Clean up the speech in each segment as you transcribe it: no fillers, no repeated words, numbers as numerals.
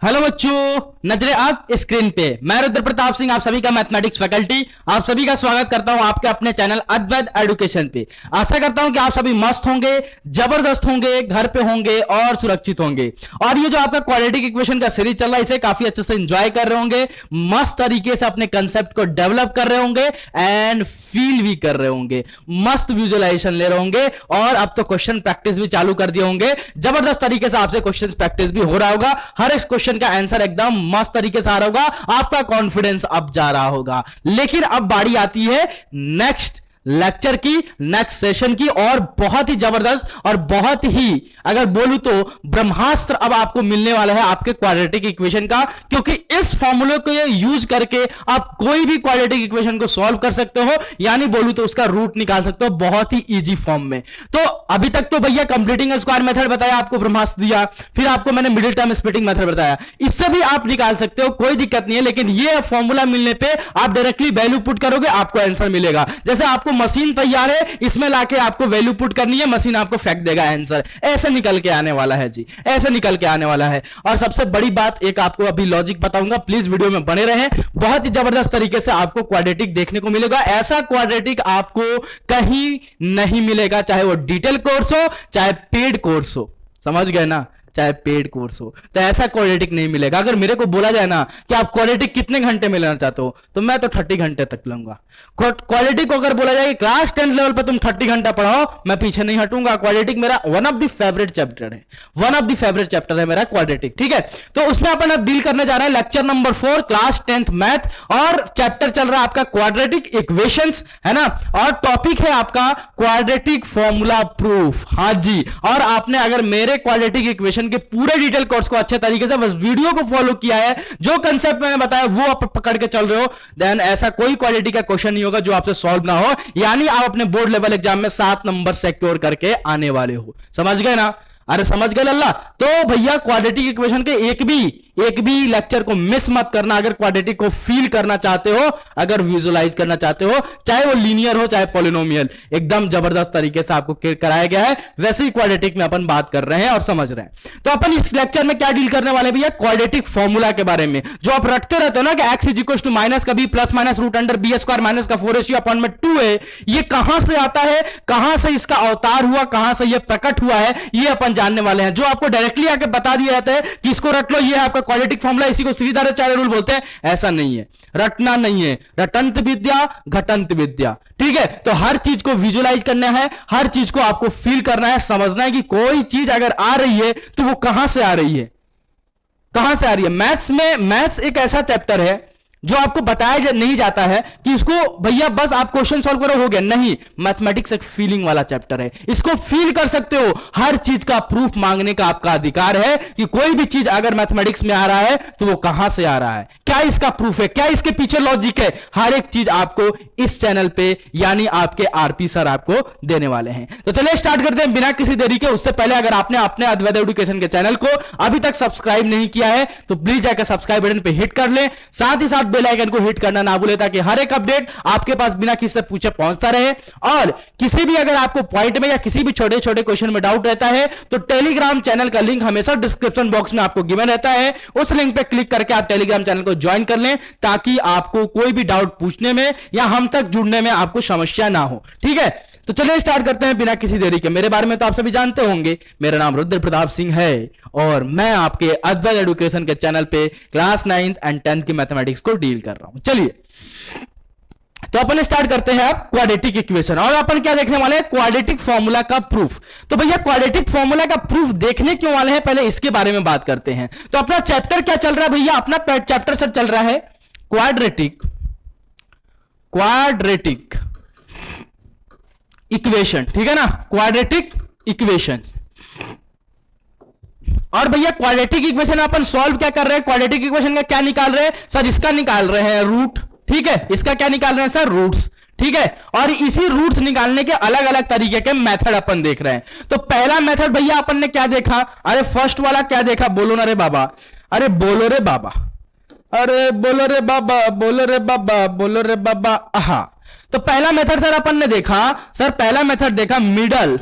Hello बच्चों, नजरे आप स्क्रीन पे। मैं रुद्र प्रताप सिंह आप सभी का मैथमेटिक्स फैकल्टी आप सभी का स्वागत करता हूं आपके अपने चैनल अद्वैत एजुकेशन पे। आशा करता हूं कि आप सभी मस्त होंगे, जबरदस्त होंगे, घर पे होंगे और सुरक्षित होंगे। और ये जो आपका क्वाड्रेटिक इक्वेशन का सीरीज चल रहा है इसे काफी अच्छे से एंजॉय कर रहे होंगे, मस्त तरीके से अपने कंसेप्ट को डेवलप कर रहे होंगे एंड फील भी कर रहे होंगे, मस्त विजुअलाइजेशन ले रहे होंगे। और अब तो क्वेश्चन प्रैक्टिस भी चालू कर दिए होंगे, जबरदस्त तरीके से आपसे क्वेश्चन प्रैक्टिस भी हो रहा होगा, हर एक क्वेश्चन का आंसर एकदम मस्त तरीके से आ रहा होगा, आपका कॉन्फिडेंस अब जा रहा होगा। लेकिन अब बारी आती है नेक्स्ट लेक्चर की, नेक्स्ट सेशन की, और बहुत ही जबरदस्त और बहुत ही अगर बोलूं तो ब्रह्मास्त्र अब आपको मिलने वाला है आपके क्वाड्रेटिक इक्वेशन का, क्योंकि इस फॉर्मूले को यूज करके आप कोई भी क्वाड्रेटिक इक्वेशन को सॉल्व कर सकते हो, यानी बोलूं तो उसका रूट निकाल सकते हो बहुत ही इजी फॉर्म में। तो अभी तक तो भैया कंप्लीटिंग स्क्वायर मेथड बताया, आपको ब्रह्मास्त्र दिया, फिर आपको मैंने मिडिल टर्म स्प्लिटिंग मेथड बताया, इससे भी आप निकाल सकते हो, कोई दिक्कत नहीं है। लेकिन ये फॉर्मूला मिलने पे आप डायरेक्टली वैल्यू पुट करोगे, आपको आंसर मिलेगा। जैसे आपको मशीन तैयार है, इसमें लाके आपको वैल्यू पुट करनी है, मशीन आपको फेंक देगा आंसर, ऐसे निकल के आने वाला है जी, ऐसे निकल के आने वाला है। और सबसे बड़ी बात एक आपको अभी लॉजिक बताऊंगा, प्लीज वीडियो में बने रहें, बहुत ही जबरदस्त तरीके से आपको क्वाड्रेटिक देखने को मिलेगा। ऐसा क्वाड्रेटिक आपको कहीं नहीं मिलेगा, चाहे वो डिटेल कोर्स हो चाहे पेड कोर्स हो, समझ गए ना, चाहे पेड कोर्स हो, तो ऐसा क्वाड्रेटिक नहीं मिलेगा। अगर मेरे को बोला जाए ना कि आप क्वाड्रेटिक कितने घंटे में लेना चाहते हो, तो मैं तो 30 घंटे तक लूंगा। क्वाड्रेटिक को अगर बोला जाए कि क्लास 10 लेवल पर तुम 30 घंटा पढ़ाओ, मैं पीछे नहीं हटूंगा। क्वाड्रेटिक मेरा one of the favourite chapter है, one of the favourite chapter है मेरा क्वाड्रेटिक, ठीक है। तो उसमें अपन अब डील करने जा रहे हैं lecture number 4 class 10th math, और चैप्टर चल रहा है आपका क्वाड्रेटिक इक्वेशंस, है ना, और टॉपिक है आपका क्वाड्रेटिक फॉर्मूला प्रूफ। हाँ जी, और आपने अगर मेरे क्वाड्रेटिक इक्वेशन के पूरे डिटेल कोर्स को अच्छे तरीके से बस वीडियो को फॉलो किया है, जो कंसेप्ट मैंने बताया वो आप पकड़ के चल रहे हो, देन ऐसा कोई क्वाड्रेटिक का क्वेश्चन नहीं होगा जो आपसे सॉल्व ना हो, यानी आप अपने बोर्ड लेवल एग्जाम में 7 नंबर सिक्योर करके आने वाले हो। समझ गए ना, अरे समझ गए लल्ला। तो भैया क्वाड्रेटिक इक्वेशन के एक भी लेक्चर को मिस मत करना, अगर क्वाड्रेटिक को फील करना चाहते हो, अगर विजुअलाइज करना चाहते हो, चाहे वो लीनियर हो चाहे पॉलिनोमियल, एकदम जबरदस्त तरीके से आपको कराया गया है। वैसे ही क्वाड्रेटिक में अपन बात कर रहे हैं और समझ रहे हैं। तो अपन इस लेक्चर में क्या डील करने वाले भैया, क्वाड्रेटिक फॉर्मूला के बारे में, जो आप रटते रहते हो ना कि X is equal to minus कभी plus minus root under B square minus का 4ac अपॉन में 2 है, ये कहां से आता है, कहां से इसका अवतार हुआ, कहां से ये प्रकट हुआ है, ये अपन जानने वाले हैं। जो आपको डायरेक्टली आके बता दिया जाता है कि इसको रट लो, ये आपका क्वाड्रेटिक फॉर्मूला, इसी को सीधाचार्य रूल बोलते हैं, ऐसा नहीं है, रटना नहीं है, रटंत विद्या घटंत विद्या, ठीक है। तो हर चीज को विजुअलाइज करना है, हर चीज को आपको फील करना है, समझना है कि कोई चीज अगर आ रही है तो वो कहां से आ रही है, कहां से आ रही है। मैथ्स में, मैथ्स एक ऐसा चैप्टर है जो आपको बताया नहीं जाता है कि इसको भैया बस आप क्वेश्चन सॉल्व करो हो गया, नहीं। मैथमेटिक्स एक फीलिंग वाला चैप्टर है, इसको फील कर सकते हो, हर चीज का प्रूफ मांगने का आपका अधिकार है कि कोई भी चीज अगर मैथमेटिक्स में आ रहा है तो वो कहां से आ रहा है, क्या इसका प्रूफ है, क्या इसके पीछे लॉजिक है, हर एक चीज आपको इस चैनल पे यानी आपके आरपी सर आपको देने वाले हैं। तो चलिए स्टार्ट करते हैं बिना किसी देरी के। उससे पहले अगर आपने अपने अद्वैत एजुकेशन के चैनल को अभी तक सब्सक्राइब नहीं किया है तो प्लीज जाकर सब्सक्राइब बटन पे हिट कर ले, साथ ही साथ बेल आइकन को हिट करना ना भूले, ताकि हर एक अपडेट आपके पास बिना किसी से पूछे पहुंचता रहे। और किसी भी अगर आपको पॉइंट में या किसी भी छोटे छोटे क्वेश्चन में डाउट रहता है तो टेलीग्राम चैनल का लिंक हमेशा डिस्क्रिप्शन बॉक्स में आपको गिवन रहता है, उस लिंक पे क्लिक करके आप टेलीग्राम चैनल को ज्वाइन कर लें, ताकि आपको कोई भी डाउट पूछने में या हम तक जुड़ने में आपको समस्या ना हो, ठीक है। तो चलिए स्टार्ट करते हैं बिना किसी देरी के। मेरे बारे में तो आप सभी जानते होंगे, मेरा नाम रुद्र प्रताप सिंह है और मैं आपके अद्वैत एजुकेशन के चैनल पे क्लास 9th एंड 10th की मैथमेटिक्स को डील कर रहा हूं। चलिए तो अपन स्टार्ट करते हैं अब क्वाड्रेटिक इक्वेशन, और अपन क्या देखने वाले हैं, क्वाड्रेटिक फॉर्मूला का प्रूफ। तो भैया क्वाड्रेटिक फॉर्मूला का प्रूफ देखने क्यों वाले हैं, पहले इसके बारे में बात करते हैं। तो अपना चैप्टर क्या चल रहा है भैया, अपना चैप्टर सर चल रहा है क्वाड्रेटिक इक्वेशन, ठीक है ना, क्वाड्रेटिक इक्वेशन। और भैया क्वाड्रेटिक इक्वेशन अपन सॉल्व क्या कर रहे हैं, क्वाड्रेटिक इक्वेशन का क्या निकाल रहे हैं सर, इसका निकाल रहे हैं रूट, ठीक है, इसका क्या निकाल रहे हैं सर, रूट्स, ठीक है। और इसी रूट्स निकालने के अलग अलग तरीके के मेथड अपन देख रहे हैं। तो पहला मेथड भैया अपन ने क्या देखा, अरे फर्स्ट वाला क्या देखा, बोलो ना रे बाबा, अरे बोलो रे बाबा, अरे बोलो रे बाबा, बोलो रे बाबा, बोलो रे बाबा, आहा। तो पहला मेथड सर अपन ने देखा, सर पहला मेथड देखा middle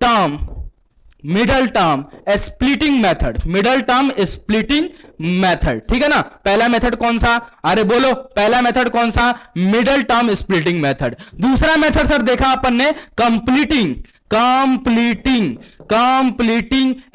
term middle term splitting method, middle term splitting method, ठीक है ना। पहला मेथड कौन सा, अरे बोलो पहला मेथड कौन सा, मिडल टर्म स्प्लिटिंग मेथड। दूसरा मेथड सर देखा अपन ने कंप्लीटिंग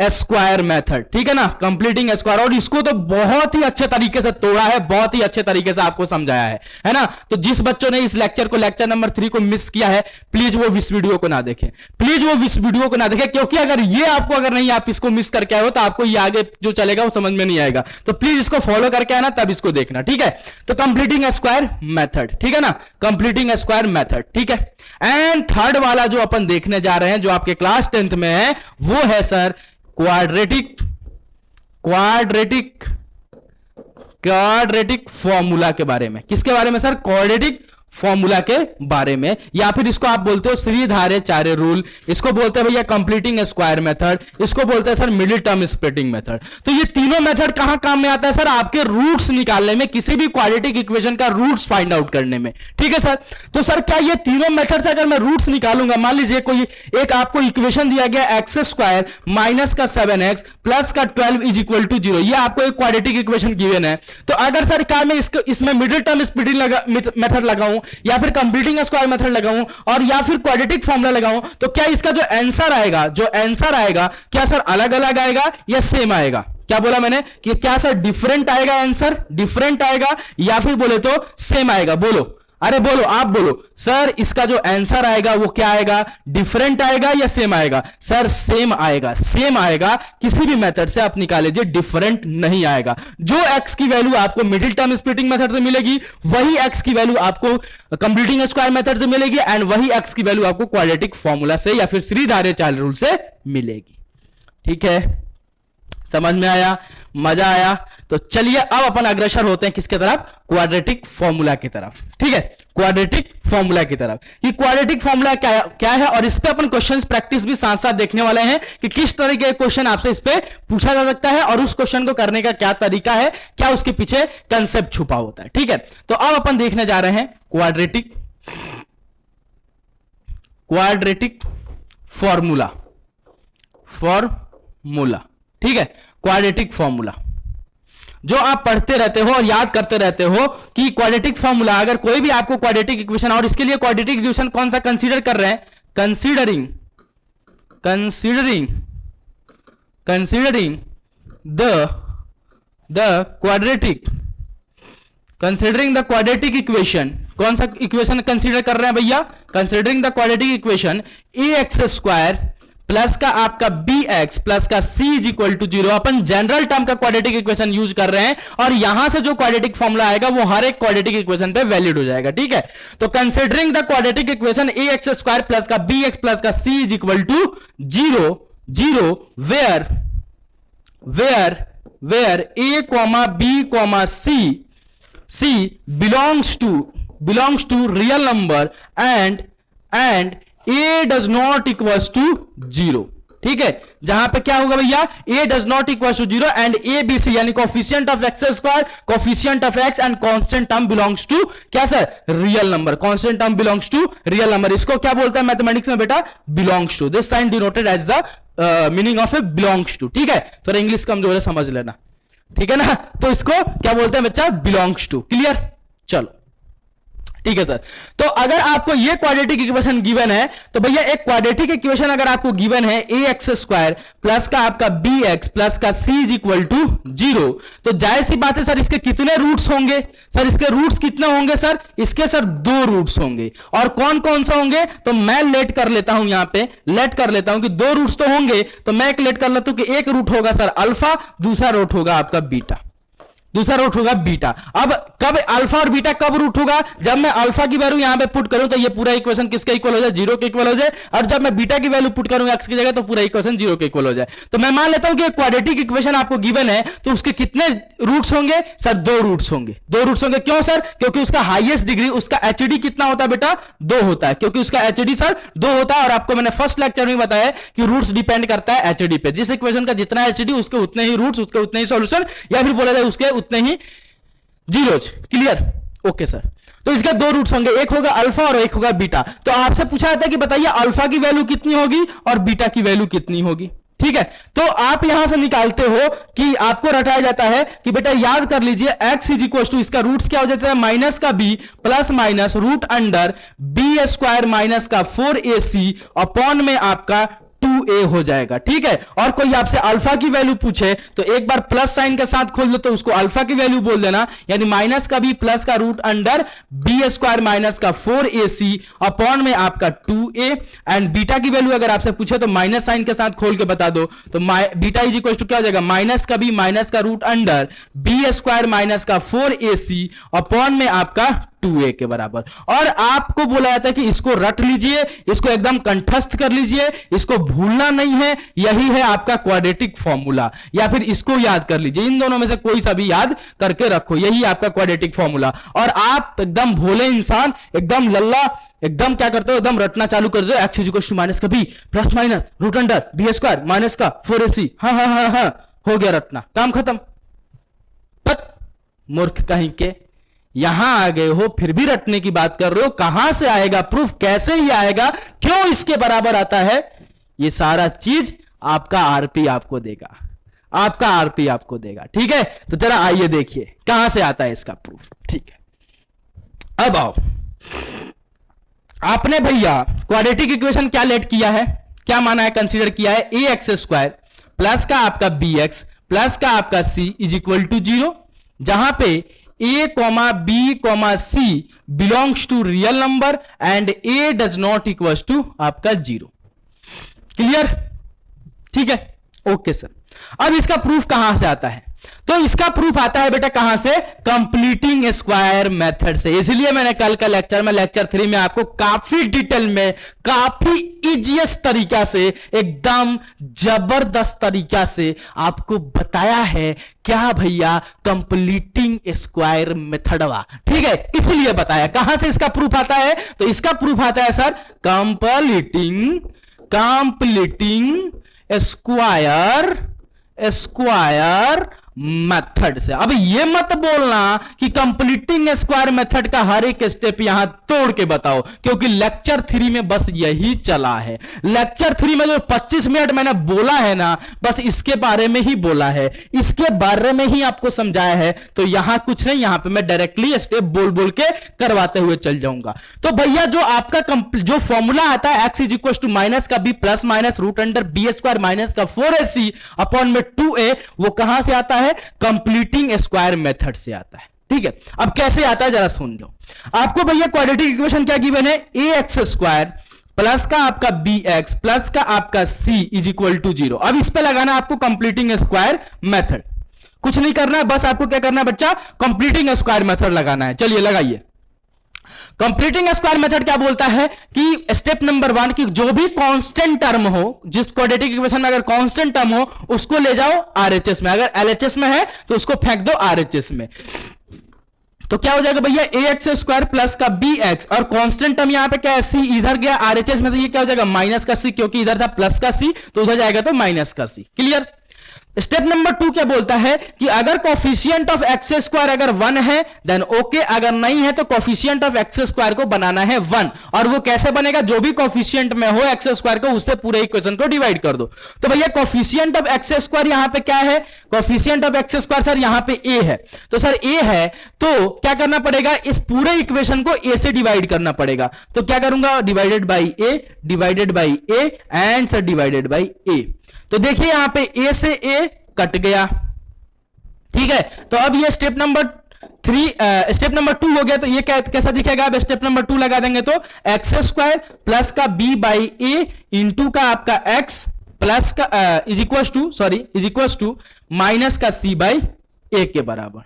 स्क्वायर मेथड, ठीक है ना, कंप्लीटिंग स्क्वायर। और इसको तो बहुत ही अच्छे तरीके से तोड़ा है, बहुत ही अच्छे तरीके से आपको समझाया है ना। तो जिस बच्चों ने इस लेक्चर को, लेक्चर नंबर 3 को मिस किया है, प्लीज वो इस वीडियो को ना देखें, प्लीज वो इस वीडियो को ना देखें, क्योंकि अगर ये आपको, अगर नहीं आप इसको मिस करके आए हो तो आपको ये आगे जो चलेगा वो समझ में नहीं आएगा। तो प्लीज इसको फॉलो करके आना, तब इसको देखना, ठीक है। तो कंप्लीटिंग स्क्वायर मेथड, ठीक है ना, कंप्लीटिंग स्क्वायर मेथड, ठीक है। एंड थर्ड वाला जो अपन देखने जा रहे हैं, जो आपके क्लास 10th में है, वो है सर क्वाड्रेटिक फॉर्मूला के बारे में। किसके बारे में सर, क्वाड्रेटिक फॉर्मूला के बारे में, या फिर इसको आप बोलते हो श्रीधार्याचार्य रूल, इसको बोलते हैं भैया कंप्लीटिंग स्क्वायर मेथड, इसको बोलते हैं sir middle term splitting method. तो ये तीनों मेथड कहां काम में आता है सर, आपके रूट्स निकालने में, किसी भी क्वाड्रेटिक इक्वेशन का रूट्स फाइंड आउट करने में, ठीक है सर। तो सर क्या ये तीनों मेथड से अगर मैं रूट्स निकालूंगा, मान लीजिए कोई एक आपको इक्वेशन दिया गया एक्स स्क्वायर माइनस का 7x प्लस का 12 इज इक्वल टू 0, ये आपको एक क्वाड्रेटिक इक्वेशन गिवन है। तो अगर सर क्या मैं इसमें मिडिल टर्म स्प्लिटिंग मेथड लगाऊं, या फिर कंप्लीटिंग स्क्वायर मेथड लगाऊं, और या फिर क्वाड्रेटिक फॉर्मूला लगाऊं, तो क्या इसका जो आंसर आएगा क्या सर अलग अलग आएगा या सेम आएगा? क्या बोला मैंने कि क्या सर डिफरेंट आएगा, आंसर डिफरेंट आएगा या फिर बोले तो सेम आएगा? बोलो, अरे बोलो, आप बोलो सर, इसका जो आंसर आएगा वो क्या आएगा, डिफरेंट आएगा या सेम आएगा? सर सेम आएगा, सेम आएगा। किसी भी मेथड से आप निकाल लीजिए, डिफरेंट नहीं आएगा। जो x की वैल्यू आपको मिडिल टर्म स्प्लिटिंग मेथड से मिलेगी, वही x की वैल्यू आपको कंप्लीटिंग स्क्वायर मेथड से मिलेगी, एंड वही x की वैल्यू आपको क्वाड्रेटिक फॉर्मूला से या फिर श्रीधार्याचार्य रूल से मिलेगी, ठीक है। समझ में आया, मजा आया? तो चलिए अब अपन अग्रसर होते हैं किसके तरफ, क्वाड्रेटिक फॉर्मूला की तरफ, ठीक है, क्वाड्रेटिक फॉर्मूला की तरफ। ये क्वाड्रेटिक फॉर्मूला क्या है, और इस पे अपन क्वेश्चंस प्रैक्टिस भी साथ साथ देखने वाले हैं कि किस तरह के क्वेश्चन आपसे इस पे पूछा जा सकता है, और उस क्वेश्चन को करने का क्या तरीका है, क्या उसके पीछे कंसेप्ट छुपा होता है, ठीक है। तो अब अपन देखने जा रहे हैं क्वाड्रेटिक फॉर्मूला, ठीक है, क्वाड्रेटिक फॉर्मूला जो आप पढ़ते रहते हो और याद करते रहते हो कि क्वाड्रेटिक फॉर्मूला, अगर कोई भी आपको क्वाड्रेटिक इक्वेशन, और इसके लिए क्वाड्रेटिक इक्वेशन कौन सा कंसीडर कर रहे हैं, कंसीडरिंग द क्वाड्रेटिक इक्वेशन, कौन सा इक्वेशन कंसीडर कर रहे हैं भैया, considering the quadratic equation ax square plus का आपका bx प्लस का c इज इक्वल टू 0। अपन जनरल टर्म का क्वाड्रेटिक इक्वेशन यूज कर रहे हैं, और यहां से जो क्वाड्रेटिक फॉर्मूला आएगा वो हर एक क्वाड्रेटिक इक्वेशन पे वैलिड हो जाएगा, ठीक है। तो considering the quadratic equation ax square plus का bx प्लस का c is equal to 0 where a comma b comma c belongs to real number and a does not equals to 0, ठीक है। जहां पे क्या होगा भैया, a does not equals to 0 and a b c यानी coefficient of x square, coefficient of x and constant term belongs to क्या sir, real number, constant term belongs to real number. इसको क्या बोलता है मैथमेटिक्स में बेटा, belongs to. This sign denoted as the meaning of a belongs to, ठीक है। थोड़ा इंग्लिश कमजोर है, समझ लेना, ठीक है ना। तो इसको क्या बोलते हैं बच्चा, बिलोंग्स टू। क्लियर, चलो ठीक है सर। तो अगर आपको ये क्वाड्रेटिक इक्वेशन गिवन है, तो भैया एक क्वाड्रेटिक इक्वेशन अगर आपको गिवन है ax स्क्वायर प्लस का आपका bx प्लस का c इज इक्वल टू 0, तो जाहिर सी बात है सर इसके कितने रूट्स होंगे, सर इसके रूट्स कितने होंगे सर, इसके सर 2 रूट्स होंगे। और कौन कौन सा होंगे, तो मैं लेट कर लेता हूं, यहां पे लेट कर लेता हूं कि 2 रूट्स तो होंगे, तो मैं एक लेट कर लेता हूं कि एक रूट होगा सर अल्फा, दूसरा रूट होगा आपका बीटा, दूसरा रूट होगा बीटा। अब कब अल्फा और बीटा कब रूट होगा, जब मैं अल्फा की वैल्यू यहां पे पुट करूं तो ये पूरा इक्वेशन किसके इक्वल हो जाए, 0 के इक्वल हो जाए, और जब मैं बीटा की वैल्यू पुट करूं x की जगह तो पूरा इक्वेशन 0 के इक्वल हो जाए। तो मैं मान लेता हूं कि क्वाड्रेटिक इक्वेशन आपको गिवन है, तो उसके कितने रूट्स होंगे सर, 2 रूट्स होंगे, 2 रूट्स होंगे। क्यों सर, क्योंकि उसका हाईएस्ट डिग्री, उसका एचडी कितना होता है बेटा, 2 होता है, क्योंकि उसका एचडी सर 2 होता है। और आपको मैंने फर्स्ट लेक्चर में बताया कि रूट्स डिपेंड करता है एचडी पे, जिस इक्वेशन का जितना एचडी उसके उतने ही रूट्स, उसके उतने ही सॉल्यूशन, या फिर बोला जाए उसके उतने ही जीरोज। Clear, okay sir. तो इसके 2 रूट्स होंगे, एक होगा अल्फा और एक होगा बीटा। तो आपसे पूछा जाता है कि बताइए अल्फा की वैल्यू कितनी होगी और बीटा की वैल्यू कितनी होगी। ठीक है, तो आप यहां से निकालते हो कि आपको रटाया जाता है कि बेटा याद कर लीजिए x इज इक्वल टू, इसका रूट्स क्या हो जाता है, माइनस का b plus minus root under B square minus का 4ac अपॉन में आपका 2a हो जाएगा। ठीक है, और कोई आपसे अल्फा की वैल्यू पूछे तो एक बार प्लस साइन के साथ खोल दो तो उसको अल्फा की वैल्यू बोल देना, यानी माइनस का b प्लस का root under B square minus का 4ac अपॉन में आपका 2a। एंड बीटा की वैल्यू अगर आपसे पूछे तो माइनस साइन के साथ खोल के बता दो, तो बीटा इज इक्वल टू क्या हो जाएगा, माइनस का b माइनस का root under B square minus का 4ac अपॉन में आपका 2a के बराबर। और आपको बोला जाता है कि इसको रट लीजिए, इसको एकदम कंठस्थ कर लीजिए, इसको भूलना नहीं है, यही है आपका क्वाड्रेटिक फॉर्मूला, या फिर इसको याद कर लीजिए, इन दोनों में से कोई सा भी याद करके रखो, यही आपका क्वाड्रेटिक फॉर्मूला। और आप एकदम भोले इंसान, एकदम लल्ला, एकदम क्या करते हो, एकदम रटना चालू कर दो, X is equal to minus का B plus minus root under B square minus का 4ac। हाँ हाँ हाँ हाँ, हो गया रटना, काम खत्म। मूर्ख कहीं के, यहां आ गए हो फिर भी रटने की बात कर रहे हो, कहां से आएगा प्रूफ, कैसे ही आएगा, क्यों इसके बराबर आता है, ये सारा चीज आपका आरपी आपको देगा, आपका आरपी आपको देगा। ठीक है, तो जरा आइए देखिए कहां से आता है इसका प्रूफ। ठीक है, अब आओ, आपने भैया क्वाड्रेटिक इक्वेशन क्या लेट किया है, क्या माना है, कंसीडर किया है ए एक्स स्क्वायर प्लस का आपका बी एक्स प्लस का आपका सी इज इक्वल टू 0, जहां पे a कॉमा बी कॉमा c belongs to real number and a does not equals to आपका 0। क्लियर? ठीक है, ओके सर। अब इसका प्रूफ कहां से आता है, तो इसका प्रूफ आता है बेटा कहां से, कंप्लीटिंग स्क्वायर मेथड से। इसलिए मैंने कल का लेक्चर में, लेक्चर 3 में आपको काफी डिटेल में, काफी इजीएस्ट तरीका से, एकदम जबरदस्त तरीका से आपको बताया है क्या भैया, कंप्लीटिंग स्क्वायर मेथडवा। ठीक है, इसलिए बताया। कहां से इसका प्रूफ आता है, तो इसका प्रूफ आता है सर कंप्लीटिंग स्क्वायर मेथड से। अब ये मत बोलना कि कंप्लीटिंग स्क्वायर मेथड का हर एक स्टेप यहां तोड़ के बताओ, क्योंकि लेक्चर 3 में बस यही चला है। लेक्चर 3 में जो 25 मिनट मैंने बोला है ना, बस इसके बारे में ही बोला है, इसके बारे में ही आपको समझाया है। तो यहां कुछ नहीं, यहां पे मैं डायरेक्टली स्टेप बोल बोल के करवाते हुए चल जाऊंगा। तो भैया जो आपका जो फॉर्मूला आता है x is equal to minus का b plus minus root under B square minus का 4ac अपॉन में 2a, वो कहां से आता है, कंप्लीटिंग स्क्वायर मेथड से आता है। ठीक है, अब कैसे आता है जरा सुन लो। आपको भैया क्वाड्रेटिक इक्वेशन क्या गिवन है, ए एक्स स्क्वायर प्लस का आपका बी एक्स प्लस का आपका सी इज इक्वल टू 0। अब इस पे लगाना आपको कंप्लीटिंग स्क्वायर मेथड, कुछ नहीं करना है, बस आपको क्या करना है बच्चा, कंप्लीटिंग स्क्वायर मेथड लगाना है। चलिए लगाइए। कंप्लीटिंग स्क्वायर मेथड क्या बोलता है कि स्टेप नंबर 1 की जो भी कांस्टेंट टर्म हो, जिस क्वाड्रेटिक इक्वेशन में अगर कांस्टेंट टर्म हो उसको ले जाओ आरएचएस में, अगर एलएचएस में है तो उसको फेंक दो आरएचएस में। तो क्या हो जाएगा भैया, ए एक्स स्क्वायर प्लस का बी एक्स, और कांस्टेंट टर्म यहां पे क्या है, सी, इधर गया आरएचएस में, तो ये क्या हो जाएगा माइनस का सी, क्योंकि इधर था प्लस का सी तो उधर जाएगा तो माइनस का सी। क्लियर? स्टेप नंबर 2 क्या बोलता है कि अगर कोफिशिएंट ऑफ एक्स स्क्वायर अगर 1 है देन ओके, अगर नहीं है तो कोफिशिएंट ऑफ एक्स स्क्वायर को बनाना है 1। और वो कैसे बनेगा, जो भी कोफिशिएंट में हो एक्स स्क्वायर को, उससे पूरे इक्वेशन को डिवाइड कर दो। तो भैया कोफिशिएंट ऑफ एक्स स्क्वायर यहां पे क्या है, coefficient of x square sir यहां पे ए है, तो सर ए है तो क्या करना पड़ेगा, इस पूरे इक्वेशन को ए से डिवाइड करना पड़ेगा। तो क्या करूंगा, divided by A and sir divided by A. तो देखिए यहां पे ए से ए कट गया। ठीक है, तो अब ये स्टेप नंबर 2 हो गया। तो ये कैसा दिखेगा, अब स्टेप नंबर 2 लगा देंगे तो एक्स स्क्वायर प्लस का बी बाई ए इंटू का आपका एक्स प्लस का इज इक्वल टू माइनस का सी बाई ए के बराबर।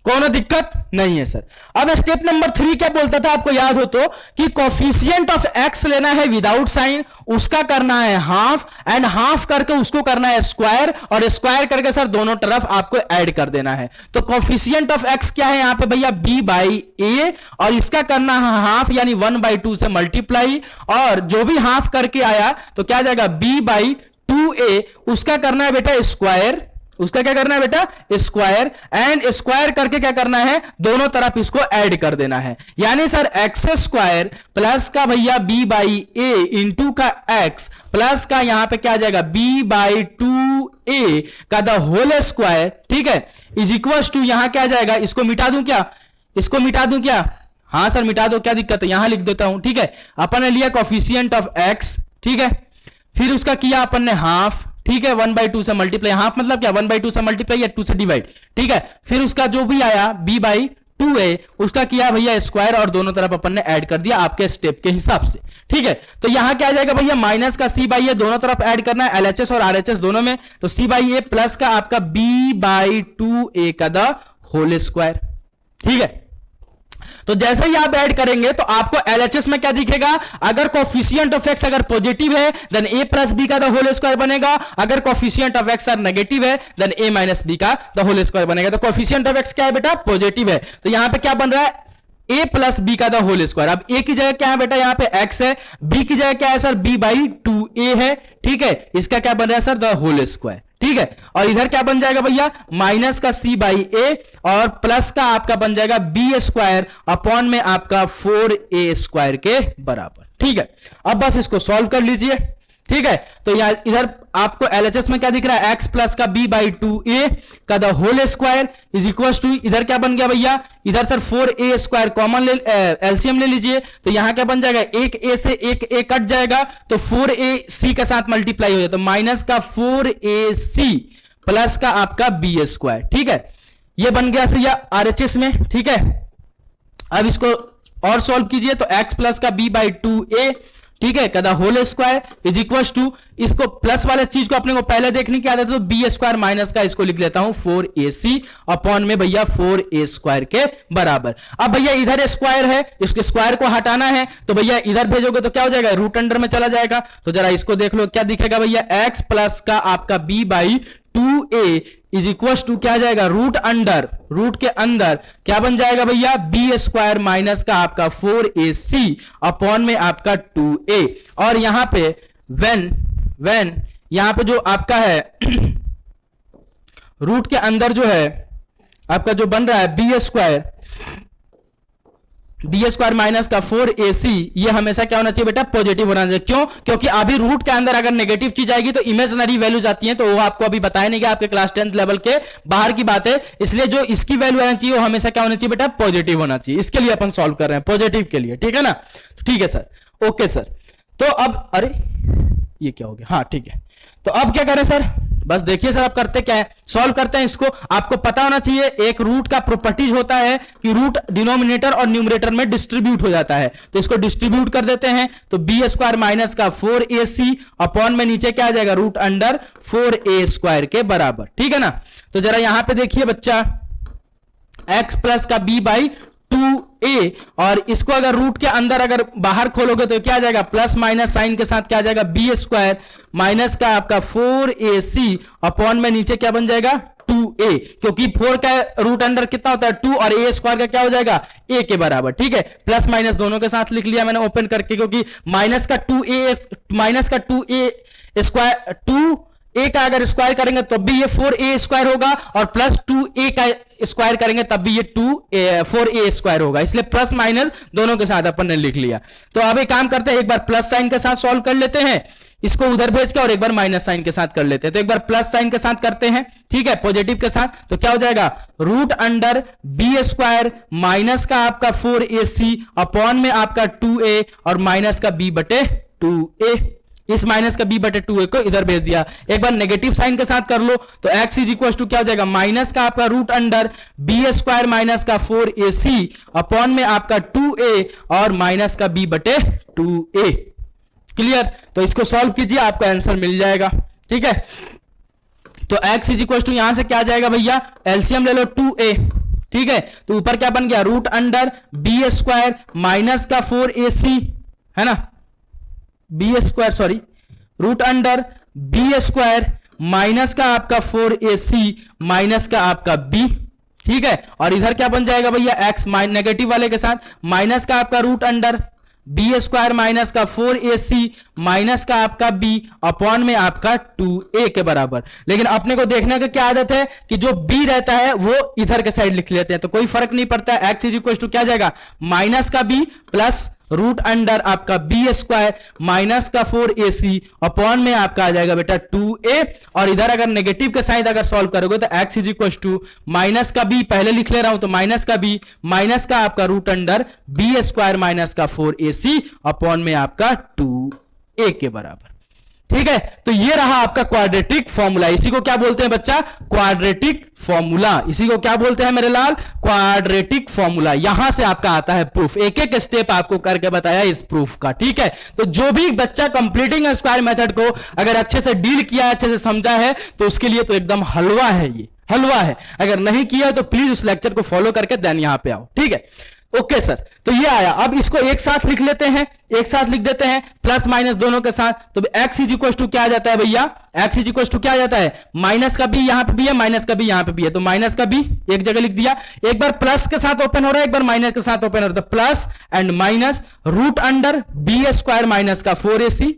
कौन दिक्कत नहीं है सर। अब स्टेप नंबर 3 क्या बोलता था, आपको याद हो तो, कि कोफिशिएंट ऑफ एक्स लेना है विदाउट साइन, उसका करना है हाफ, एंड हाफ करके उसको करना है स्क्वायर, और स्क्वायर करके सर दोनों तरफ आपको ऐड कर देना है। तो कोफिशिएंट ऑफ एक्स क्या है यहां पे भैया, b बाई ए, और इसका करना है हाफ यानी 1/2 से मल्टीप्लाई, और जो भी हाफ करके आया तो क्या जाएगा b बाई 2a, उसका करना है बेटा स्क्वायर, उसका क्या करना है बेटा, स्क्वायर, एंड स्क्वायर करके क्या करना है, दोनों तरफ इसको ऐड कर देना है। यानी सर एक्स स्क्वायर प्लस का भैया बी बाई ए इंटू का एक्स प्लस का यहां पे क्या आ जाएगा बी बाई 2a का द होल स्क्वायर, ठीक है, इज इक्वल टू यहां क्या आ जाएगा, इसको मिटा दूं क्या, इसको मिटा दूं क्या, हां सर मिटा दो, क्या दिक्कत है, यहां लिख देता हूं, ठीक है। अपन ने लिया कोफिशिएंट ऑफ एक्स, ठीक है, फिर उसका किया अपन ने हाफ, ठीक है, 1/2 से मल्टीप्लाई, हाफ मतलब क्या 1/2 से मल्टीप्लाई या 2 से डिवाइड, ठीक है। फिर उसका जो भी आया b/2a उसका किया भैया स्क्वायर और दोनों तरफ अपन ने ऐड कर दिया आपके स्टेप के हिसाब से, ठीक है। तो यहां क्या आ जाएगा भैया माइनस का c/a दोनों तरफ ऐड करना है LHS और RHS दोनों में, तो c/a प्लस का आपका b/2a का द होल स्क्वायर, ठीक है। तो जैसे ही आप ऐड करेंगे तो आपको LHS में क्या दिखेगा, अगर कोफिशिएंट ऑफ एक्स अगर पॉजिटिव है देन a प्लस बी का द होल स्क्वायर बनेगा, अगर कोफिशिएंट ऑफ एक्स नेगेटिव है देन a माइनस बी का द होल स्क्वायर बनेगा। तो कोफिशिएंट ऑफ एक्स क्या है बेटा, पॉजिटिव है, तो यहां पे क्या बन रहा है a प्लस बी का द होल स्क्वायर। अब a की जगह क्या है बेटा, यहां पे x है, b की जगह क्या है सर b/2a है, ठीक है, इसका क्या बन रहा है सर द होल स्क्वायर, ठीक है। और इधर क्या बन जाएगा भैया माइनस का c/a और प्लस का आपका बन जाएगा b स्क्वायर अपॉन में आपका 4a स्क्वायर के बराबर, ठीक है। अब बस इसको सॉल्व कर लीजिए, ठीक है। तो यहां इधर आपको LHS में क्या दिख रहा है, x प्लस का b/2a का the whole square is equal to, इधर क्या बन गया भैया, इधर सर 4a स्क्वायर कॉमन ले एलसीएम ले लीजिए, तो यहां क्या बन जाएगा एक a से एक a कट जाएगा तो 4ac के साथ मल्टीप्लाई हो जाए तो माइनस का 4ac प्लस का आपका b स्क्वायर, ठीक है। ये बन गया सर या RHS में, ठीक है। अब इसको और सॉल्व कीजिए तो x प्लस का b/2a, ठीक है, कदा whole square is equal to, इसको प्लस वाले चीज को अपने को पहले देखने की आदत है तो बी स्क्वायर माइनस का इसको लिख लेता हूं 4ac अपॉन में भैया 4a स्क्वायर के बराबर। अब भैया इधर स्क्वायर है, इसके स्क्वायर को हटाना है तो भैया इधर भेजोगे तो क्या हो जाएगा रूट अंडर में चला जाएगा, तो जरा इसको देख लो क्या दिखेगा भैया, x प्लस का आपका b/2a इज इक्वल टू क्या जाएगा रूट अंडर, रूट के अंदर क्या बन जाएगा भैया बी स्क्वायर माइनस का आपका 4ac अपॉन में आपका 2a, और यहां पे वेन यहां पे जो आपका है रूट के अंदर जो है आपका जो बन रहा है बी स्क्वायर माइनस का 4ac, ये हमेशा क्या होना चाहिए बेटा पॉजिटिव होना चाहिए। क्यों, क्योंकि अभी रूट के अंदर अगर नेगेटिव चीज आएगी तो इमेजिनरी वैल्यूज आती हैं, तो वो आपको अभी बताया नहीं गया, आपके क्लास 10th लेवल के बाहर की बात है, इसलिए जो इसकी वैल्यू आना चाहिए वो हमेशा क्या होना चाहिए बेटा पॉजिटिव होना चाहिए। इसके लिए अपन सॉल्व कर रहे हैं पॉजिटिव के लिए, ठीक है ना, तो ठीक है सर, ओके सर। तो अब अरे ये क्या हो गया, हाँ ठीक है, तो अब क्या करें सर, बस देखिए सर आप करते क्या है, सॉल्व करते हैं इसको। आपको पता होना चाहिए एक रूट का प्रॉपर्टीज होता है कि रूट डिनोमिनेटर और न्यूमरेटर में डिस्ट्रीब्यूट हो जाता है, तो इसको डिस्ट्रीब्यूट कर देते हैं तो बी स्क्वायर माइनस का 4ac अपॉन में नीचे क्या आ जाएगा रूट अंडर 4a स्क्वायर के बराबर, ठीक है ना। तो जरा यहां पे देखिए बच्चा x प्लस का b/2a, और इसको अगर रूट के अंदर अगर बाहर खोलोगे तो क्या आ जाएगा प्लस माइनस साइन के साथ क्या आ जाएगा बी स्क्वायर माइनस का आपका 4ac अपॉन में नीचे क्या बन जाएगा 2a, क्योंकि 4 का रूट अंडर कितना होता है 2 और a स्क्वायर का क्या हो जाएगा a के बराबर, ठीक है। प्लस माइनस दोनों के साथ लिख लिया मैंने ओपन करके, क्योंकि माइनस का 2a स्क्वायर 2a का अगर स्क्वायर करेंगे तो भी ये 4a स्क्वायर होगा, और प्लस 2a का स्क्वायर करेंगे तब भी ये 4a स्क्वायर होगा, इसलिए प्लस माइनस दोनों के साथ अपन ने लिख लिया। तो अब एक काम करते हैं, एक बार प्लस साइन के साथ सॉल्व कर लेते हैं, इसको उधर भेज के, और एक बार माइनस साइन के साथ कर लेते हैं। तो एक बार प्लस साइन के साथ करते हैं, ठीक है, पॉजिटिव के साथ, तो क्या हो जाएगा root under B square minus का आपका 4ac अपॉन में आपका 2a और माइनस का b/2a, इस माइनस का b/2a को इधर भेज दिया। एक बार नेगेटिव साइन के साथ कर लो तो x इज इक्वल टू क्या हो जाएगा माइनस का आपका root under B square minus का 4ac अपॉन में आपका 2a और माइनस का b/2a, क्लियर। तो इसको सॉल्व कीजिए आपको आंसर मिल जाएगा, ठीक है। तो x इज इक्वल टू यहां से क्या आ जाएगा भैया एलसीएम ले लो 2a, ठीक है, तो ऊपर क्या बन गया root under B square minus का 4ac है ना, b square sorry root under B square minus का आपका 4ac माइनस का आपका b, ठीक है। और इधर क्या बन जाएगा भैया x नेगेटिव वाले के साथ माइनस का आपका root under B square minus का 4ac माइनस का आपका b अपॉन में आपका 2a के बराबर। लेकिन अपने को देखने का क्या आदत है कि जो b रहता है वो इधर के साइड लिख लेते हैं, तो कोई फर्क नहीं पड़ता है। x इज इक्वल टू क्या आ जाएगा, माइनस का b प्लस रूट अंडर आपका बी स्क्वायर माइनस का 4ac अपॉन में आपका आ जाएगा बेटा 2a, और इधर अगर नेगेटिव के साइड अगर सॉल्व करोगे तो x is equal to minus का b, पहले लिख ले रहा हूं तो माइनस का b माइनस का आपका root under B square minus का 4ac अपॉन में आपका 2a के बराबर। ठीक है, तो ये रहा आपका क्वाड्रेटिक फॉर्मूला। इसी को क्या बोलते हैं बच्चा, क्वाड्रेटिक फॉर्मूला। इसी को क्या बोलते हैं मेरे लाल, क्वाड्रेटिक फॉर्मूला। यहां से आपका आता है प्रूफ, एक एक स्टेप आपको करके बताया इस प्रूफ का। ठीक है, तो जो भी बच्चा कंप्लीटिंग स्क्वायर मेथड को अगर अच्छे से डील किया है, अच्छे से समझा है, तो उसके लिए तो एकदम हलवा है, ये हलवा है। अगर नहीं किया तो प्लीज उस लेक्चर को फॉलो करके देन यहां पे आओ। ठीक है, ओके सर, तो ये आया। अब इसको एक साथ लिख लेते हैं, एक साथ लिख देते हैं प्लस माइनस दोनों के साथ। तो x इज इक्वल टू क्या आ जाता है भैया, x इज इक्वल टू क्या आ जाता है, माइनस का b यहां पे भी है, माइनस का b यहां पे भी है, तो माइनस का b एक जगह लिख दिया। एक बार प्लस के साथ ओपन हो रहा है, एक बार माइनस के साथ ओपन हो रहा है, तो plus and minus root under B square minus का 4ac।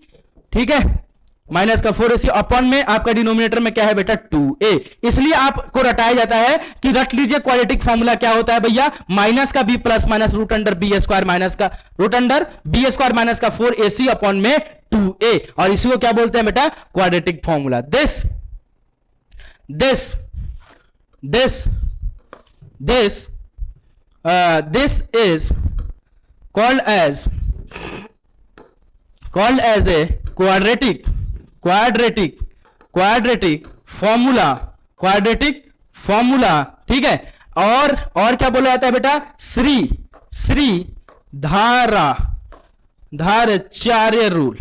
ठीक है, माइनस का 4ac अपॉन में आपका डिनोमिनेटर में क्या है बेटा 2a। इसलिए आपको रटाया जाता है कि रट लीजिए क्वाड्रेटिक फॉर्मूला क्या होता है भैया, माइनस का b plus minus root under B square minus का root under B square minus का 4ac अपॉन में 2a, और इसी को क्या बोलते हैं बेटा, quadratic formula. This is called as a quadratic formula. ठीक है, और क्या बोला जाता है बेटा, श्री धाराचार्य रूल।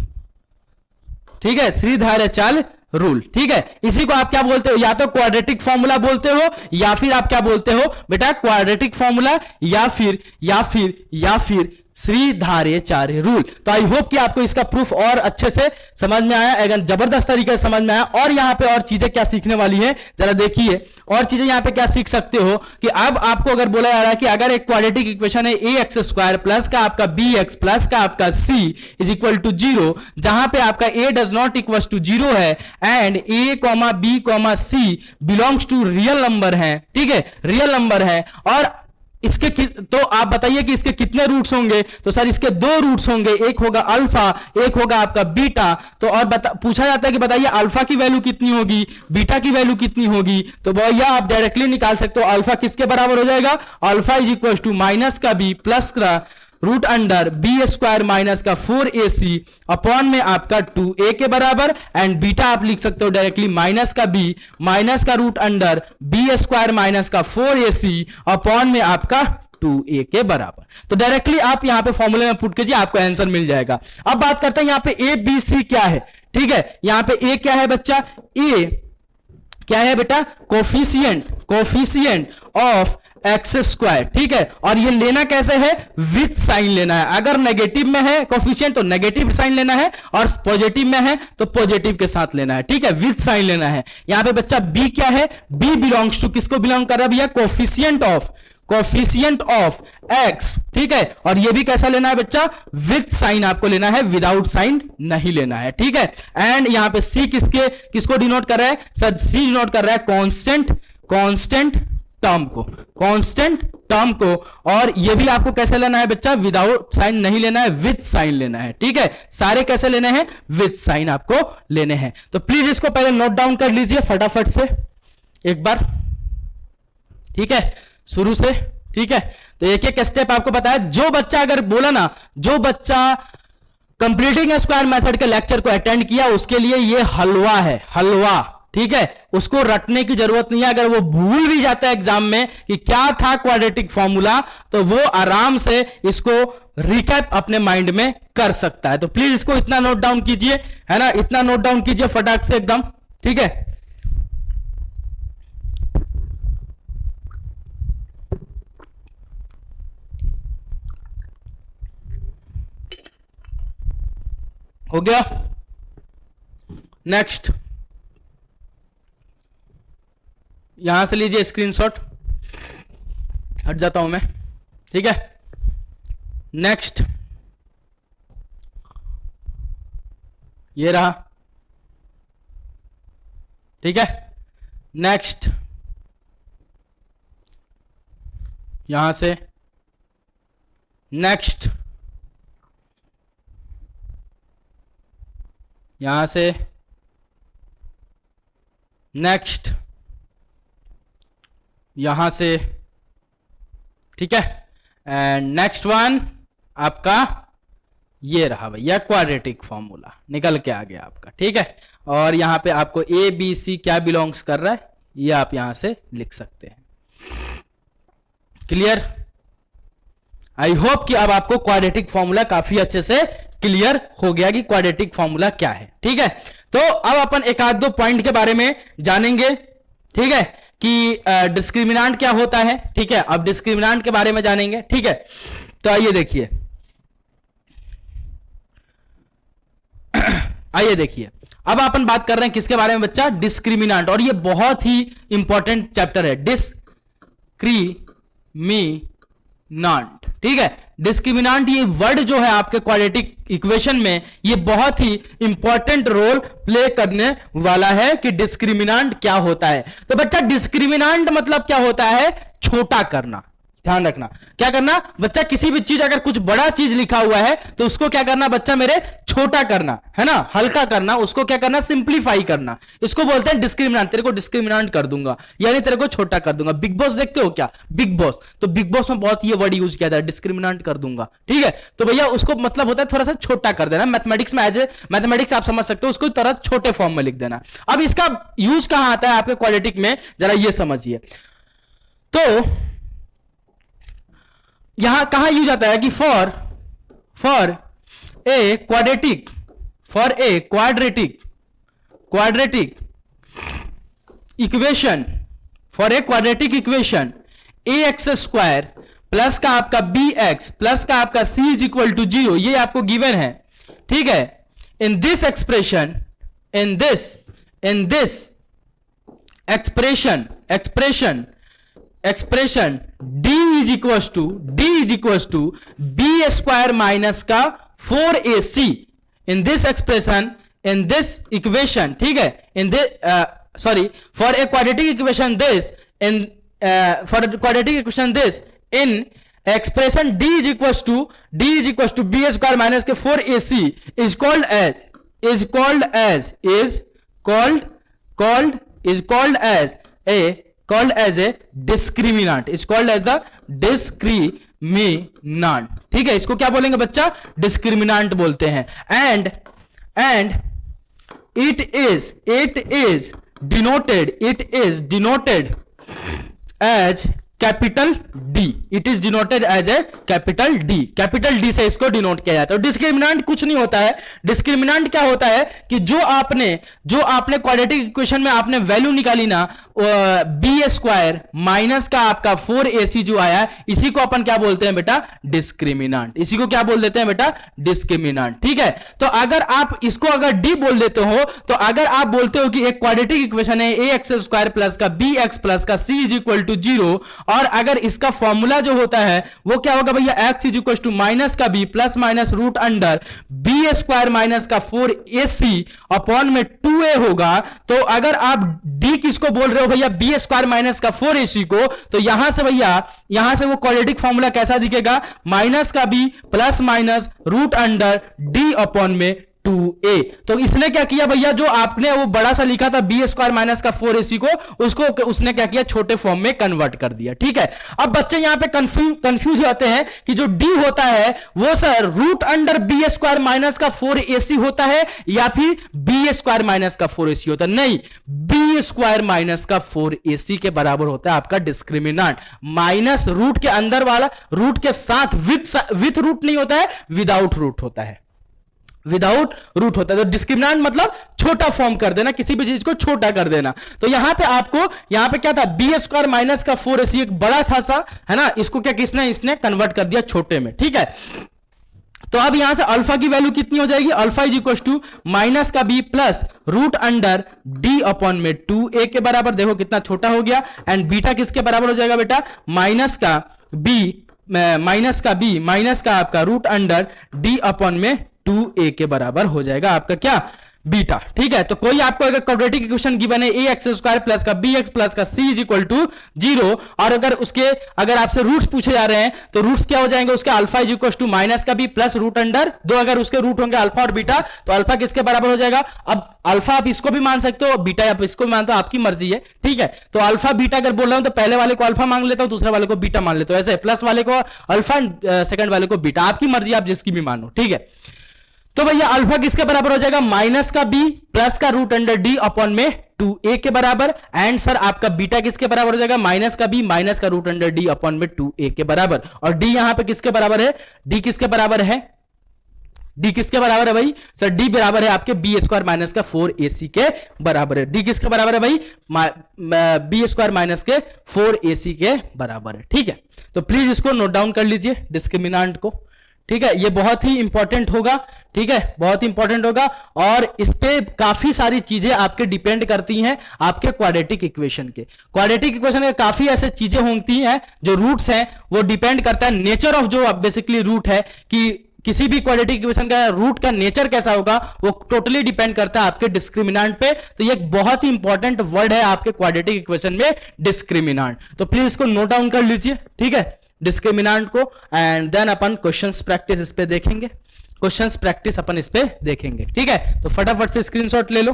ठीक है, श्री धाराचार्य रूल। ठीक है, इसी को आप क्या बोलते हो, या तो क्वाड्रेटिक फॉर्मूला बोलते हो, या फिर आप क्या बोलते हो बेटा, क्वाड्रेटिक फॉर्मूला, या फिर श्रीधाराचार्य रूल। तो आई होप कि आपको इसका प्रूफ और अच्छे से समझ में आया, अगर जबरदस्त तरीके से समझ में आया। और यहां पे और चीजें क्या सीखने वाली है, जरा देखिए और चीजें यहां पे क्या सीख सकते हो कि अब आपको अगर बोला जा रहा है कि अगर एक क्वाड्रेटिक इक्वेशन है ax स्क्वायर प्लस का आपका bx प्लस का आपका c इज इक्वल टू 0, जहां पे आपका a does not equal to 0 है and a, b, c belongs to real number है। ठीक है, रियल नंबर है, और इसके तो आप बताइए कि इसके कितने रूट्स होंगे, तो सर इसके दो रूट्स होंगे, एक होगा अल्फा, एक होगा आपका बीटा। तो और पूछा जाता है कि बताइए अल्फा की वैल्यू कितनी होगी, बीटा की वैल्यू कितनी होगी, तो भैया आप डायरेक्टली निकाल सकते हो। अल्फा किसके बराबर हो जाएगा, alpha is equal to minus का b प्लस का root under B square minus का 4ac अपॉन में आपका 2a के बराबर, एंड बीटा आप लिख सकते हो डायरेक्टली माइनस का b माइनस का root under B square minus का 4ac अपॉन में आपका 2a के बराबर। तो डायरेक्टली आप यहां पे फॉर्मूले में पुट कीजिए, आपको आंसर मिल जाएगा। अब बात करते हैं यहां पे a b c क्या है। ठीक है, यहां पे a क्या है बच्चा, a क्या है बेटा, कोफिशिएंट ऑफ एक्स स्क्वायर। ठीक है, और ये लेना कैसे है, विथ साइन लेना है। अगर नेगेटिव में है कोफिशिएंट तो नेगेटिव साइन लेना है, और पॉजिटिव में है तो पॉजिटिव के साथ लेना है। ठीक है, विथ साइन लेना है। यहां पे बच्चा b क्या है, b बिलोंग्स टू किसको बिलोंग कर रहा है भैया, कोफिशिएंट ऑफ x। ठीक है, और ये भी कैसा लेना है बच्चा, विथ साइन आपको लेना है, विदाउट साइन नहीं लेना है। ठीक है, एंड यहां पे c किसको डिनोट कर रहा है, सर c डिनोट कर रहा है कांस्टेंट टर्म को, और ये भी आपको कैसे लेना है बच्चा, विदाउट साइन नहीं लेना है, विथ साइन लेना है। ठीक है, सारे कैसे लेने हैं, विथ साइन आपको लेने हैं। तो प्लीज इसको पहले नोट डाउन कर लीजिए फटाफट से एक बार। ठीक है, शुरू से। ठीक है, तो एक एक स्टेप आपको बताया। जो बच्चा अगर बोला ना, जो बच्चा कंप्लीटिंग स्क्वायर मेथड के लेक्चर को अटेंड किया उसके लिए ये हलवा है, हलवा। ठीक है, उसको रटने की जरूरत नहीं है। अगर वो भूल भी जाता है एग्जाम में कि क्या था क्वाड्रेटिक फॉर्मूला, तो वो आराम से इसको रिकैप अपने माइंड में कर सकता है। तो प्लीज इसको इतना नोट डाउन कीजिए, है ना, इतना नोट डाउन कीजिए फटाक से एकदम। ठीक है, हो गया। नेक्स्ट, यहां से लीजिए स्क्रीनशॉट, हट जाता हूं मैं। ठीक है, नेक्स्ट ये रहा, ठीक है। नेक्स्ट यहां से, नेक्स्ट यहां से, नेक्स्ट यहां से, ठीक है। एंड नेक्स्ट वन आपका ये रहा भैया क्वाड्रेटिक फॉर्मूला, निकल के आ गया आपका, ठीक है। और यहां पे आपको ए बी सी क्या बिलोंग्स कर रहा है ये आप यहां से लिख सकते हैं। क्लियर? आई होप कि अब आपको क्वाड्रेटिक फॉर्मूला काफी अच्छे से क्लियर हो गया कि क्वाड्रेटिक फॉर्मूला क्या है, ठीक है। तो अब अपन एक आध दो पॉइंट के बारे में जानेंगे, ठीक है, कि डिस्क्रिमिनांट क्या होता है, ठीक है। अब डिस्क्रिमिनांट के बारे में जानेंगे, ठीक है। तो आइए देखिए, आइए देखिए, अब अपन बात कर रहे हैं किसके बारे में बच्चा, डिस्क्रिमिनांट। और ये बहुत ही इंपॉर्टेंट चैप्टर है, डिस्क्रिमिनांट, ठीक है। डिस्क्रिमिनांट ये वर्ड जो है आपके क्वाड्रेटिक इक्वेशन में ये बहुत ही इंपॉर्टेंट रोल प्ले करने वाला है कि डिस्क्रिमिनांट क्या होता है। तो बच्चा डिस्क्रिमिनांट मतलब क्या होता है, छोटा करना। ध्यान रखना, क्या करना बच्चा, किसी भी चीज अगर कुछ बड़ा चीज लिखा हुआ है तो उसको क्या करना बच्चा मेरे, छोटा करना, है ना, हल्का करना, उसको क्या करना, सिंप्लीफाई करना। इसको बोलते हैं डिस्क्रिमिनांट। तेरे को डिस्क्रिमिनांट कर दूंगा यानी तेरे को छोटा कर दूंगा। बिग बॉस देखते हो क्या, बिग बॉस, तो बिग बॉस में बहुत ये वर्ड यूज किया था, डिस्क्रिमिनांट कर दूंगा, ठीक है। तो भैया उसको मतलब होता है थोड़ा सा छोटा कर देना। मैथमेटिक्स में एज ए मैथमेटिक्स आप समझ सकते हो, उसको थोड़ा छोटे फॉर्म में लिख देना। अब इसका यूज कहां आता है आपके क्वाड्रेटिक में, जरा ये समझिए। तो यहां कहां यूज आता है कि for a quadratic, for a quadratic equation, for a quadratic equation A x square plus का आपका बी एक्स प्लस का आपका सी इज इक्वल टू 0, ये आपको गिवन है, ठीक है। In this expression, in this expression d is equal to B square minus का 4ac in this expression, in this equation, ठीक है। In this sorry, for a quadratic equation this, in for quadratic equation this, in expression d is equal to B square minus के 4ac is called as a discriminant, is called as the discriminant, ठीक है। इसको क्या बोलेंगे बच्चा, discriminant बोलते हैं। And it is denoted as capital D, it is denoted as a capital D से इसको डिनोट किया जाता है। डिस्क्रिमिनांट कुछ नहीं होता है। डिस्क्रिमिनांट क्या होता है कि जो आपने क्वाड्रेटिक इक्वेशन में आपने वैल्यू निकाली ना, बी स्क्वायर माइनस का आपका 4ac जो आया, इसी को अपन क्या बोलते हैं बेटा, डिस्क्रिमिनांट। इसी को क्या बोल देते हैं बेटा, डिस्क्रिमिनांट, ठीक है। तो अगर आप इसको अगर डी बोल देते हो, तो अगर आप बोलते हो कि एक क्वाड्रेटिक इक्वेशन है ए एक्स स्क्वायर प्लस का बी एक्स प्लस का सी इज इक्वल टू 0, और अगर इसका फॉर्मूला जो होता है वो क्या होगा भैया, X is equal to minus का B plus minus root under B square minus का 4ac अपॉन में 2a होगा। तो अगर आप डी किसको बोल रहे हो भैया, बी स्क्वायर माइनस का 4ac को, तो यहां से भैया, यहां से वो क्वाड्रेटिक फॉर्मूला कैसा दिखेगा, माइनस का B plus minus root under D upon में 2a। तो इसने क्या किया भैया, जो आपने वो बड़ा सा लिखा था बी स्क्वायर माइनस का 4ac को, उसको उसने क्या किया, छोटे फॉर्म में कन्वर्ट कर दिया, ठीक है। अब बच्चे यहां पे कंफ्यूज होते हैं कि जो d होता है वो sir root under B square minus का 4ac होता है या फिर बी स्क्वायर माइनस का 4ac होता है। नहीं, बी स्क्वायर माइनस का 4ac के बराबर होता है आपका डिस्क्रिमिनांट। माइनस रूट के अंदर वाला, रूट के साथ विथ रूट नहीं होता है, विदाउट रूट होता है, विदाउट रूट होता है। तो डिस्क्रिमिनांट मतलब छोटा फॉर्म कर देना, किसी भी चीज को छोटा कर देना। तो यहां पे आपको, यहां पे क्या था, बी स्क्वायर माइनस का 4ac एक बड़ा था सा, है ना, इसको क्या इसने कन्वर्ट कर दिया छोटे में, ठीक है। तो अब यहां से अल्फा की वैल्यू कितनी हो जाएगी, alpha is equal to minus का B plus root under D upon में 2a के बराबर, देखो कितना छोटा हो गया। एंड बीटा किसके बराबर हो जाएगा बेटा, माइनस का बी माइनस का आपका रूट अंडर डी अपॉन में 2a के बराबर हो जाएगा आपका क्या, बीटा। ठीक है, तो कोई आपको अगर क्वाड्रेटिक इक्वेशन गिवन है ए एक्स स्क्वायर प्लस का बी एक्स प्लस का सी इज इक्वल टू 0, और अगर आपसे रूट्स पूछे जा रहे हैं तो रूट्स क्या हो जाएंगे उसके, alpha is equal to minus का बी प्लस रूट अंडर दो, अगर उसके रूट होंगे अल्फा और बीटा तो अल्फा किसके बराबर हो जाएगा। अब अल्फा आप इसको भी मान सकते हो, बीटा आप इसको भी मानते हो, आपकी मर्जी है। ठीक है, तो अल्फा बीटा अगर बोल रहा हूं तो पहले वाले को अल्फा मान लेता हूं, दूसरे वाले को बीटा मान लेता हूं, ऐसे प्लस वाले को अल्फा, सेकंड वाले को बीटा, आपकी मर्जी, आप जिसकी भी मानो। ठीक है, तो भैया अल्फा किसके बराबर हो जाएगा, माइनस का बी प्लस का रूट अंडर डी अपॉन में 2a के बराबर। एंड सर आपका बीटा किसके बराबर हो जाएगा, माइनस का बी माइनस का रूट अंडर डी अपॉन में 2a के बराबर। और डी यहां पे किसके बराबर है, डी किसके बराबर है, डी किसके बराबर है भाई, सर डी बराबर है आपके बी स्क्वायर माइनस का 4ac के बराबर है। डी किसके बराबर है भाई, बी स्क्वायर माइनस के 4ac के बराबर है। ठीक है, तो प्लीज इसको नोट डाउन कर लीजिए डिस्क्रिमिनांट को। ठीक है, ये बहुत ही इंपॉर्टेंट होगा। ठीक है, बहुत ही इंपॉर्टेंट होगा, और इस पे काफी सारी चीजें आपके डिपेंड करती हैं आपके क्वाड्रेटिक इक्वेशन के। क्वाड्रेटिक इक्वेशन के काफी ऐसे चीजें होती हैं जो रूट्स हैं, वो डिपेंड करता है नेचर ऑफ जो बेसिकली रूट है, कि किसी भी क्वाड्रेटिक इक्वेशन का रूट का नेचर कैसा होगा वो टोटली डिपेंड करता है आपके डिस्क्रिमिनांट पे। तो ये एक बहुत ही इंपॉर्टेंट वर्ड है आपके क्वाड्रेटिक इक्वेशन में, डिस्क्रिमिनांट। तो प्लीज इसको नोट डाउन कर लीजिए। ठीक है, डिस्क्रिमिनांट को, एंड देन अपन क्वेश्चंस प्रैक्टिस इस पे देखेंगे, क्वेश्चंस प्रैक्टिस अपन इस पे देखेंगे। ठीक है, तो फटाफट से स्क्रीनशॉट ले लो।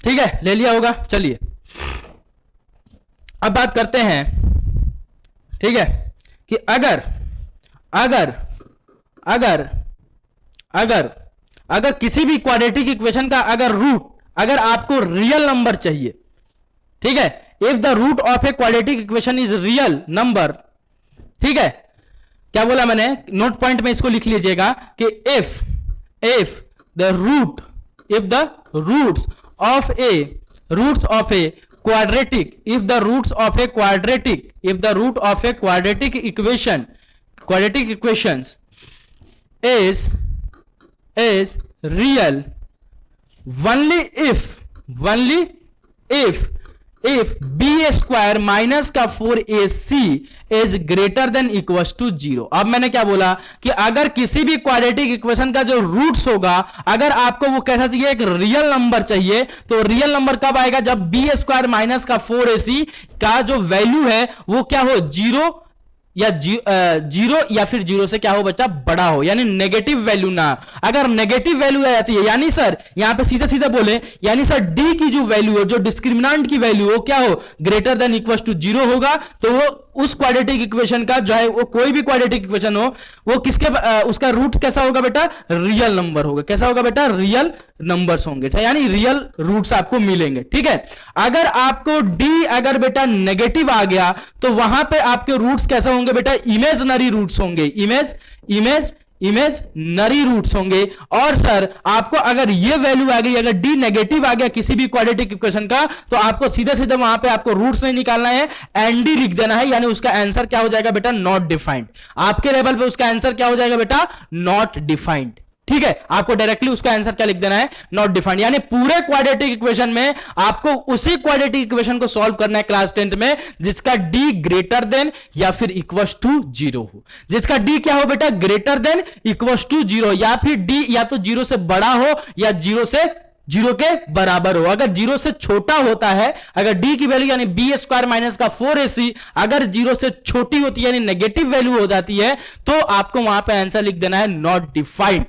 ठीक है, ले लिया होगा। चलिए अब बात करते हैं, ठीक है, कि अगर अगर अगर अगर अगर किसी भी क्वाड्रेटिक इक्वेशन का अगर रूट, अगर आपको रियल नंबर चाहिए, ठीक है, if the root of a quadratic equation is real number, ठीक है, क्या बोला मैंने, नोट पॉइंट में इसको लिख लीजिएगा कि if the root, if the roots of a quadratic, if the roots of a quadratic equation, quadratic equations is real only if b square minus का 4ac is greater than equals to 0। अब मैंने क्या बोला कि अगर किसी भी quadratic equation का जो रूट्स होगा, अगर आपको वो कैसा चाहिए, एक रियल नंबर चाहिए, तो रियल नंबर कब आएगा, जब b स्क्वायर माइनस का 4ac का जो वैल्यू है वो क्या हो, 0 या फिर 0 से क्या हो बच्चा, बड़ा हो, यानी नेगेटिव वैल्यू ना। अगर नेगेटिव वैल्यू आ जाती है, यानी सर यहां पे सीधे सीधे बोले, यानी सर d की जो वैल्यू हो, जो डिस्क्रिमिनांट की वैल्यू हो, क्या हो, ग्रेटर देन इक्वल टू 0 होगा, तो वो उस क्वाड्रेटिक इक्वेशन का जो है, वो कोई भी क्वाड्रेटिक इक्वेशन हो, वो किसके उसका रूट कैसा होगा बेटा, रियल नंबर होगा। कैसा होगा बेटा, रियल नंबर्स होंगे, यानी रियल रूट्स आपको मिलेंगे। ठीक है, अगर आपको d अगर बेटा नेगेटिव आ गया तो वहां पे आपके रूट्स कैसे होंगे बेटा, इमेजनरी रूट्स होंगे, इमेजनरी रूट्स होंगे। और सर आपको अगर ये वैल्यू आ गई, अगर d नेगेटिव आ गया किसी भी क्वाड्रेटिक इक्वेशन का, तो आपको सीधे सीधे वहां पे आपको रूट्स नहीं निकालना है, एनडी लिख देना है, यानी उसका आंसर क्या हो जाएगा बेटा, नॉट डिफाइंड। आपके लेवल पे उसका आंसर क्या हो जाएगा बेटा, नॉट डिफाइंड। ठीक है, आपको डायरेक्टली उसका आंसर क्या लिख देना है, नॉट डिफाइंड। यानी पूरे क्वाड्रेटिक इक्वेशन में आपको उसी क्वाड्रेटिक इक्वेशन को सॉल्व करना है क्लास 10th में जिसका d ग्रेटर देन या फिर इक्वल्स टू 0 हो। जिसका d क्या हो बेटा, ग्रेटर देन इक्वल्स टू 0, या फिर d या तो 0 से बड़ा हो या 0 के बराबर हो। अगर 0 से छोटा होता है, अगर d की वैल्यू यानी b स्क्वायर माइनस का 4ac अगर 0 से छोटी होती है, यानी नेगेटिव वैल्यू हो जाती है, तो आपको वहां पे आंसर लिख देना है नॉट डिफाइंड।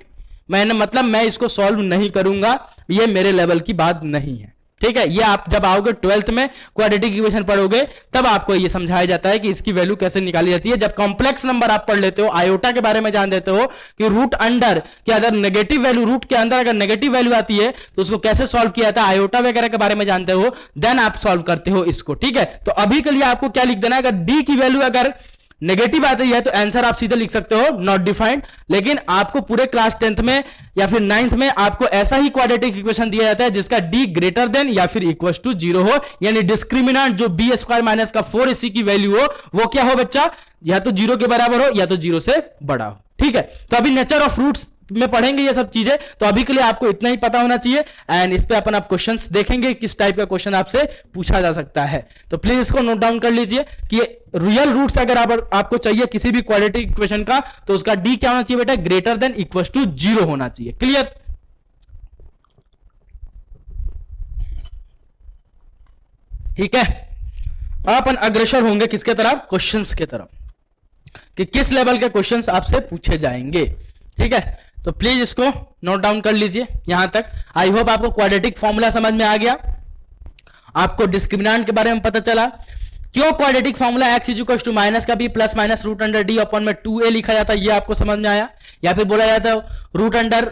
मैं इसको सॉल्व नहीं करूंगा, ये मेरे लेवल की बात नहीं है। ठीक है, ये आप जब आओगे 12th में क्वाड्रेटिक इक्वेशन पढ़ोगे तब आपको ये समझाया जाता है कि इसकी वैल्यू कैसे निकाली जाती है। जब कॉम्प्लेक्स नंबर आप पढ़ लेते हो, आयोटा के बारे में जान देते हो कि रूट अंडर के अगर नेगेटिव वैल्यू, रूट के अंदर अगर नेगेटिव वैल्यू आती है तो उसको कैसे सॉल्व किया जाता है, आयोटा वगैरह के बारे में जानते हो, देन आप सॉल्व करते हो इसको। ठीक है, तो अभी के लिए आपको क्या लिख देना है, अगर डी की वैल्यू अगर नेगेटिव आती है तो आंसर आप सीधे लिख सकते हो नॉट डिफाइंड। लेकिन आपको पूरे क्लास 10th में या फिर 9th में आपको ऐसा ही क्वाड्रेटिक इक्वेशन दिया जाता है जिसका d ग्रेटर देन या फिर इक्वल टू 0 हो, यानी डिस्क्रिमिनेंट जो b स्क्वायर माइनस का 4ac की वैल्यू हो वो क्या हो बच्चा, या तो 0 के बराबर हो या तो 0 से बड़ा हो। ठीक है, तो अभी नेचर ऑफ रूट्स में पढ़ेंगे ये सब चीजें, तो अभी के लिए आपको इतना ही पता होना चाहिए। एंड इस पे अपन आप क्वेश्चंस देखेंगे किस टाइप का क्वेश्चन आपसे पूछा जा सकता है। तो प्लीज इसको नोट डाउन कर लीजिए कि रियल रूट्स अगर आपको चाहिए किसी भी क्वाड्रेटिक इक्वेशन का, तो उसका डी क्या होना चाहिए बेटा, ग्रेटर देन इक्वल टू 0 होना चाहिए। क्लियर? ठीक है, अपन अग्रसर होंगे किसके तरफ, क्वेश्चंस के तरफ, कि किस लेवल के क्वेश्चंस आपसे पूछे जाएंगे। ठीक है, तो प्लीज इसको नोट डाउन कर लीजिए यहां तक। आई होप आपको क्वाड्रेटिक फॉर्मूला समझ में आ गया, आपको डिस्क्रिमिनेंट के बारे में पता चला, क्यों quadratic formula x is equal to minus का B plus minus root under D upon में 2a लिखा जाता है, ये आपको समझ में आया। या फिर बोला जाता है root under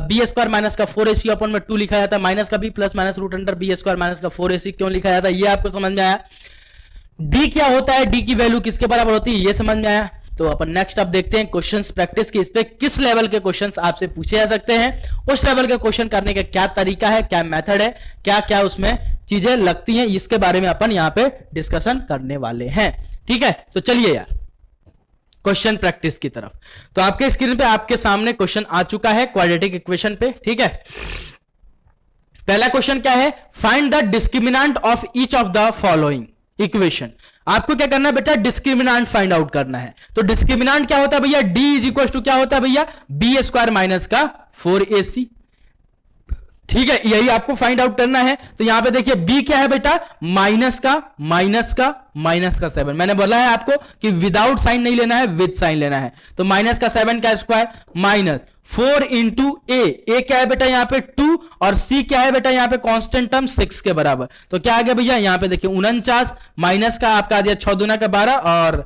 B square minus का 4ac अपॉन में 2 लिखा जाता है, माइनस का B plus minus root under B square minus का 4ac क्यों लिखा जाता है, ये आपको समझ में आया। डी क्या होता है, डी की वैल्यू किसके बराबर होती है, ये समझ में आया। तो अपन नेक्स्ट अब देखते हैं क्वेश्चंस प्रैक्टिस की, इस पे किस लेवल के क्वेश्चंस आपसे पूछे जा सकते हैं, उस लेवल के क्वेश्चन करने का क्या तरीका है, क्या मेथड है, क्या क्या उसमें चीजें लगती हैं, इसके बारे में अपन यहां पे डिस्कशन करने वाले हैं। ठीक है, तो चलिए यार क्वेश्चन प्रैक्टिस की तरफ। तो आपके स्क्रीन पे आपके सामने क्वेश्चन आ चुका है क्वाड्रेटिक इक्वेशन पे। ठीक है, पहला क्वेश्चन क्या है, find the discriminant of each of the following equation. आपको क्या करना है बेटा, डिस्क्रिमिनेंट फाइंड आउट करना है। तो डिस्क्रिमिनेंट क्या होता है भैया, डी इज इक्वल टू क्या होता है भैया, बी स्क्वायर माइनस का 4ac। ठीक है, यही आपको फाइंड आउट करना है। तो यहां पे देखिए बी क्या है बेटा, माइनस का 7। मैंने बोला है आपको कि विदाउट साइन नहीं लेना है, विद साइन लेना है। तो माइनस का 7 का स्क्वायर माइनस 4 इंटू ए क्या है बेटा यहाँ पे 2, और सी क्या है बेटा यहाँ पे कांस्टेंट टर्म 6 के बराबर। तो क्या आ गया भैया यहाँ पे देखिए 49 माइनस का आपका आ दिया 6 दूना का 12 और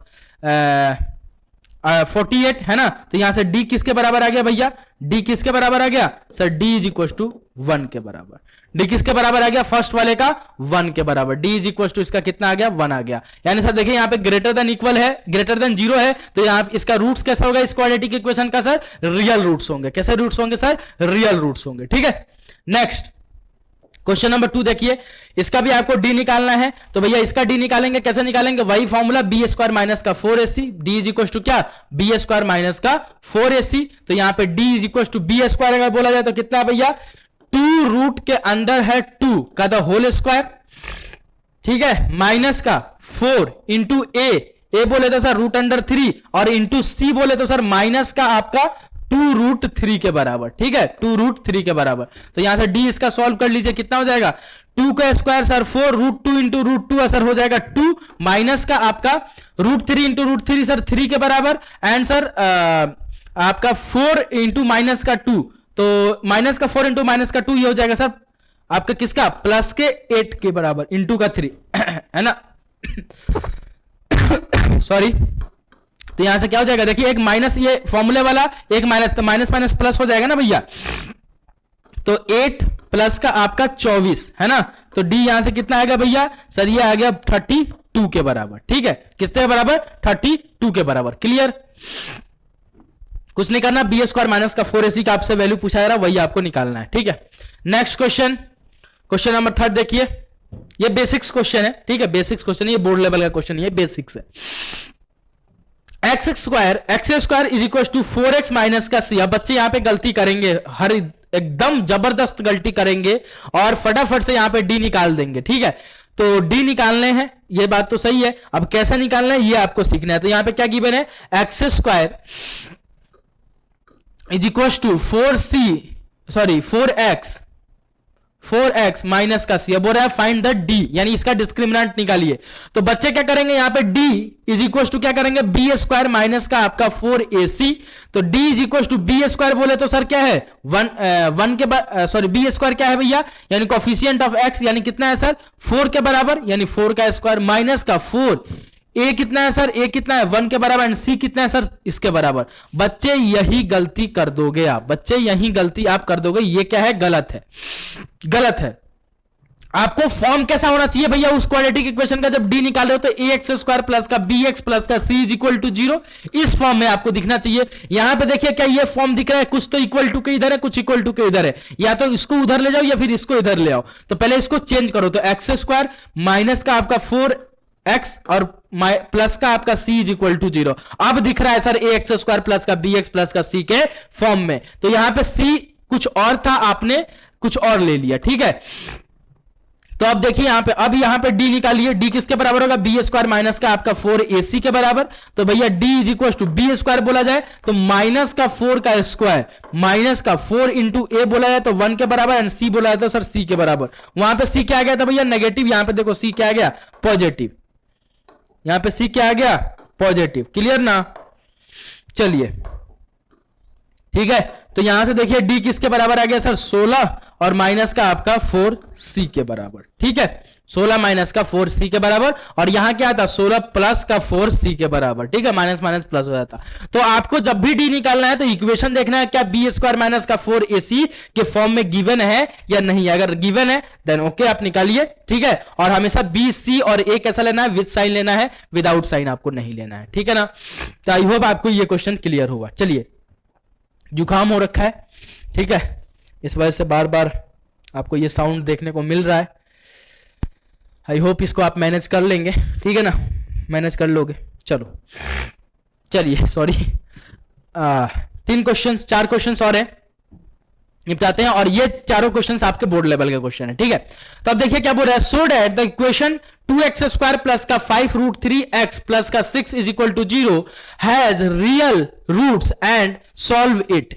48 है ना। तो यहां से डी किसके बराबर आ गया भैया, डी किसके बराबर आ गया sir, D is equal to 1 के बराबर। डी किसके बराबर आ गया, फर्स्ट वाले का 1 के बराबर। डी इज इक्वल टू इसका कितना आ गया, 1 आ गया। यानी सर देखिए यहाँ पे ग्रेटर देन इक्वल है, ग्रेटर देन 0 है, तो यहाँ इसका रूट्स कैसा होगा इस क्वाड्रेटिक इक्वेशन का सर, रियल रूट्स होंगे। कैसे रूट्स होंगे सर, रियल रूट्स होंगे। ठीक है, नेक्स्ट क्वेश्चन नंबर 2 देखिए, इसका भी आपको डी निकालना है। तो भैया इसका डी निकालेंगे, कैसे निकालेंगे, वही फॉर्मूला बी स्क्वायर माइनस का 4ac, D is equal to क्या, बी स्क्वायर माइनस का 4ac। तो यहां पे D is equal to B square अगर बोला जाए तो कितना भैया, 2 रूट के अंदर है 2 का द होल स्क्वायर, ठीक है, माइनस का 4 इंटू ए बोले तो सर रूट अंडर 3, और इंटू सी बोले तो सर माइनस का आपका 2 रूट 3 के बराबर। ठीक है, 2 रूट 3 के बराबर। तो यहां से डी इसका सॉल्व कर लीजिए, कितना हो जाएगा, 2 का square sir 4 root 2 into root 2 sir हो जाएगा 2, माइनस का आपका रूट 3 इंटू रूट 3 सर 3 के बराबर, एंड सर आपका 4 इंटू माइनस का 2, तो माइनस का 4 इंटू माइनस का 2 ये हो जाएगा सर आपका किसका, प्लस के 8 के बराबर इंटू का 3 है ना सॉरी। तो यहां से क्या हो जाएगा, देखिए एक माइनस ये फॉर्मूले वाला, एक माइनस, तो माइनस माइनस प्लस हो जाएगा ना भैया। तो 8 प्लस का आपका 24 है ना। तो डी यहां से कितना आएगा भैया सर, ये आ गया 32 के बराबर। ठीक है, किसके बराबर, 32 के बराबर। क्लियर, कुछ नहीं करना, बी स्क्वायर माइनस का 4ac का आपसे वैल्यू पूछा जा रहा है, वही आपको निकालना है। ठीक है, नेक्स्ट क्वेश्चन, क्वेश्चन नंबर 3 देखिए, ये बेसिक्स क्वेश्चन है। ठीक है, बेसिक्स क्वेश्चन है, ये बोर्ड लेवल का क्वेश्चन, ये बेसिक्स है। X square is equal to 4x minus का सी। अब बच्चे यहां पे गलती करेंगे, हर एकदम जबरदस्त गलती करेंगे और फटाफट से यहां पे डी निकाल देंगे। ठीक है, तो डी निकालने हैं, ये बात तो सही है। अब कैसे निकालना है ये आपको सीखना है। तो यहां पे क्या गिवन है, X square is equal to 4x minus का सी। अब बोल रहा है फाइंड द डी, यानी इसका डिस्क्रिमिनेंट निकालिए। तो बच्चे क्या करेंगे, यहां पे डी इज इक्वल टू क्या करेंगे, बी स्क्वायर माइनस का आपका 4ac। तो D is equal to B square बोले तो सर क्या है, 1 के सॉरी बी स्क्वायर क्या है भैया, यानी कोफिशिएंट ऑफ x, यानी कितना है सर 4 के बराबर, यानी 4 का स्क्वायर माइनस का 4। ए कितना है सर, ए कितना है 1 के बराबर, एंड सी कितना है सर इसके बराबर। बच्चे यही गलती कर दोगे आप, बच्चे यही गलती आप कर दोगे, ये क्या है, गलत है, गलत है। आपको फॉर्म कैसा होना चाहिए भैया उस क्वाड्रेटिक इक्वेशन का, जब डी निकाल रहे हो तो ax स्क्वायर प्लस का bx प्लस का c इज इक्वल टू 0, इस फॉर्म में आपको दिखना चाहिए। यहां पे देखिए क्या ये फॉर्म दिख रहा है, कुछ तो इक्वल टू के इधर है, कुछ इक्वल टू के इधर है, या तो इसको उधर ले जाओ या फिर इसको इधर ले आओ। तो पहले इसको चेंज करो, तो एक्स स्क्वायर माइनस का आपका 4 एक्स और प्लस का आपका सी इज इक्वल टू 0। अब दिख रहा है सर ए एक्स स्क्वायर प्लस का बी एक्स प्लस का सी के फॉर्म में, तो यहां पे सी कुछ और था, आपने कुछ और ले लिया, ठीक है। तो अब देखिए यहां पे, अब यहां पे डी निकालिए, डी किसके बराबर होगा, बी स्क्वायर माइनस का आपका 4ac के बराबर। तो भैया D is equal to B square बोला जाए तो माइनस का 4 का स्क्वायर माइनस का 4 इंटू ए बोला जाए तो 1 के बराबर, एंड सी बोला जाए तो सर सी के बराबर। वहां पे सी क्या आ गया था भैया, नेगेटिव, यहां पे देखो सी क्या आ गया, पॉजिटिव। यहां पे सी क्या आ गया, पॉजिटिव। क्लियर ना, चलिए ठीक है। तो यहां से देखिए डी किसके बराबर आ गया सर, 16 और माइनस का आपका 4c के बराबर, ठीक है। 16 माइनस का 4c के बराबर, और यहां क्या था 16 प्लस का 4c के बराबर, ठीक है। माइनस माइनस प्लस हो जाता। तो आपको जब भी डी निकालना है तो इक्वेशन देखना है क्या बी स्क्वायर माइनस का 4ac के फॉर्म में गिवन है या नहीं है। अगर गिवन है देन ओके आप निकालिए, ठीक है। और हमेशा बी सी और ए कैसा लेना है, विद साइन लेना है, विदाउट साइन आपको नहीं लेना है, ठीक है ना। तो आई होप आपको ये क्वेश्चन क्लियर होगा। चलिए, जुकाम हो रखा है, ठीक है, इस वजह से बार बार आपको ये साउंड देखने को मिल रहा है। आई होप इसको आप मैनेज कर लेंगे, ठीक है ना, मैनेज कर लोगे। चलो चलिए, सॉरी 3 क्वेश्चंस 4 क्वेश्चंस और हैं, निपटाते हैं। और ये चारों क्वेश्चंस आपके बोर्ड लेवल के क्वेश्चन है, ठीक है। तो अब देखिए क्या बोल रहा है, so that the equation 2x square plus का 5√3x प्लस का 6 is equal to 0 has real roots and solve it.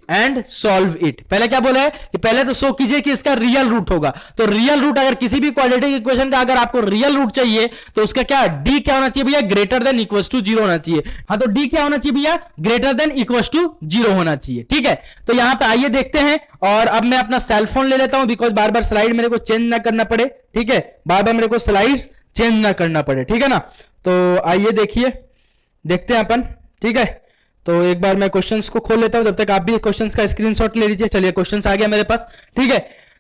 पहले क्या बोला है कि पहले तो शो कीजिए कि इसका रियल रूट होगा। तो रियल रूट, अगर किसी भी क्वाड्रेटिक इक्वेशन का अगर आपको रियल रूट चाहिए तो उसका क्या डी क्या होना चाहिए भैया, ग्रेटर देन इक्वल टू 0 होना चाहिए। हाँ, तो डी क्या होना चाहिए भैया, ग्रेटर देन इक्वल टू 0 होना चाहिए, ठीक है। तो यहां पे आइए देखते हैं, और अब मैं अपना सेलफोन ले लेता हूं बिकॉज बार बार स्लाइड मेरे को चेंज ना करना पड़े, ठीक है, बार बार मेरे को स्लाइड्स चेंज ना करना पड़े, ठीक है ना। तो आइए देखिए, देखते हैं अपन, ठीक है। तो एक बार मैं क्वेश्चंस को खोल लेता हूं, जब तक आप भी क्वेश्चंस का स्क्रीनशॉट ले लीजिए। चलिए, क्वेश्चंस आ गया मेरे पास, ठीक है।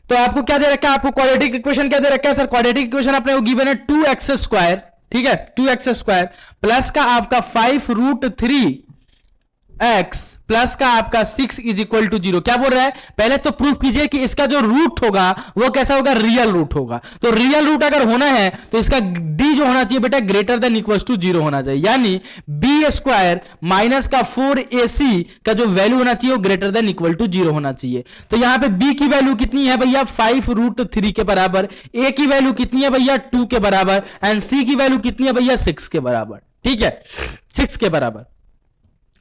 तो आपको क्या दे रखा है, आपको क्वाड्रेटिक इक्वेशन क्या दे रखा है सर, क्वाड्रेटिक इक्वेशन अपने को गिवन है 2x स्क्वायर, ठीक है, 2x स्क्वायर प्लस का आपका 5√3x प्लस का आपका 6 इज इक्वल टू 0। क्या बोल रहा है, पहले तो प्रूफ कीजिए कि इसका जो रूट होगा वो कैसा होगा, रियल रूट होगा। तो रियल रूट अगर होना है तो इसका डी जो होना चाहिए बेटा, ग्रेटर देन इक्वल टू 0 होना चाहिए, यानी बी स्क्वायर माइनस का 4ac का जो वैल्यू होना चाहिए वो ग्रेटर देन इक्वल टू 0 होना चाहिए। तो यहां पे बी की वैल्यू कितनी है भैया, 5√3 के बराबर, ए की वैल्यू कितनी है भैया 2 के बराबर, एंड सी की वैल्यू कितनी है भैया 6 के बराबर, ठीक है, 6 के बराबर।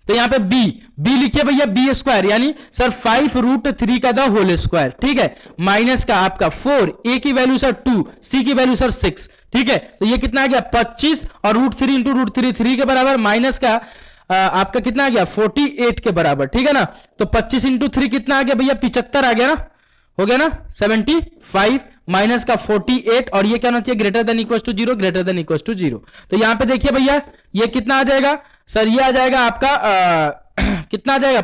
तो यहां पे बी लिखिए भैया बी स्क्वायर, यानी सर 5√3 का द होल स्क्वायर, ठीक है, माइनस का आपका 4, ए की वैल्यू सर 2, सी की वैल्यू सर 6, ठीक है। तो ये कितना आ गया 25 और √3 इंटू √3 3 के बराबर, माइनस का आपका कितना आ गया 48 के बराबर, ठीक है ना। तो 25 इंटू 3 कितना आ गया भैया 75 आ गया ना, हो गया ना 75 माइनस का 48, और ये क्या होना चाहिए, greater than equal to 0, greater than equal to 0। तो यहां पे देखिए भैया ये कितना आ जाएगा सर, ये आ जाएगा आपका कितना आ जाएगा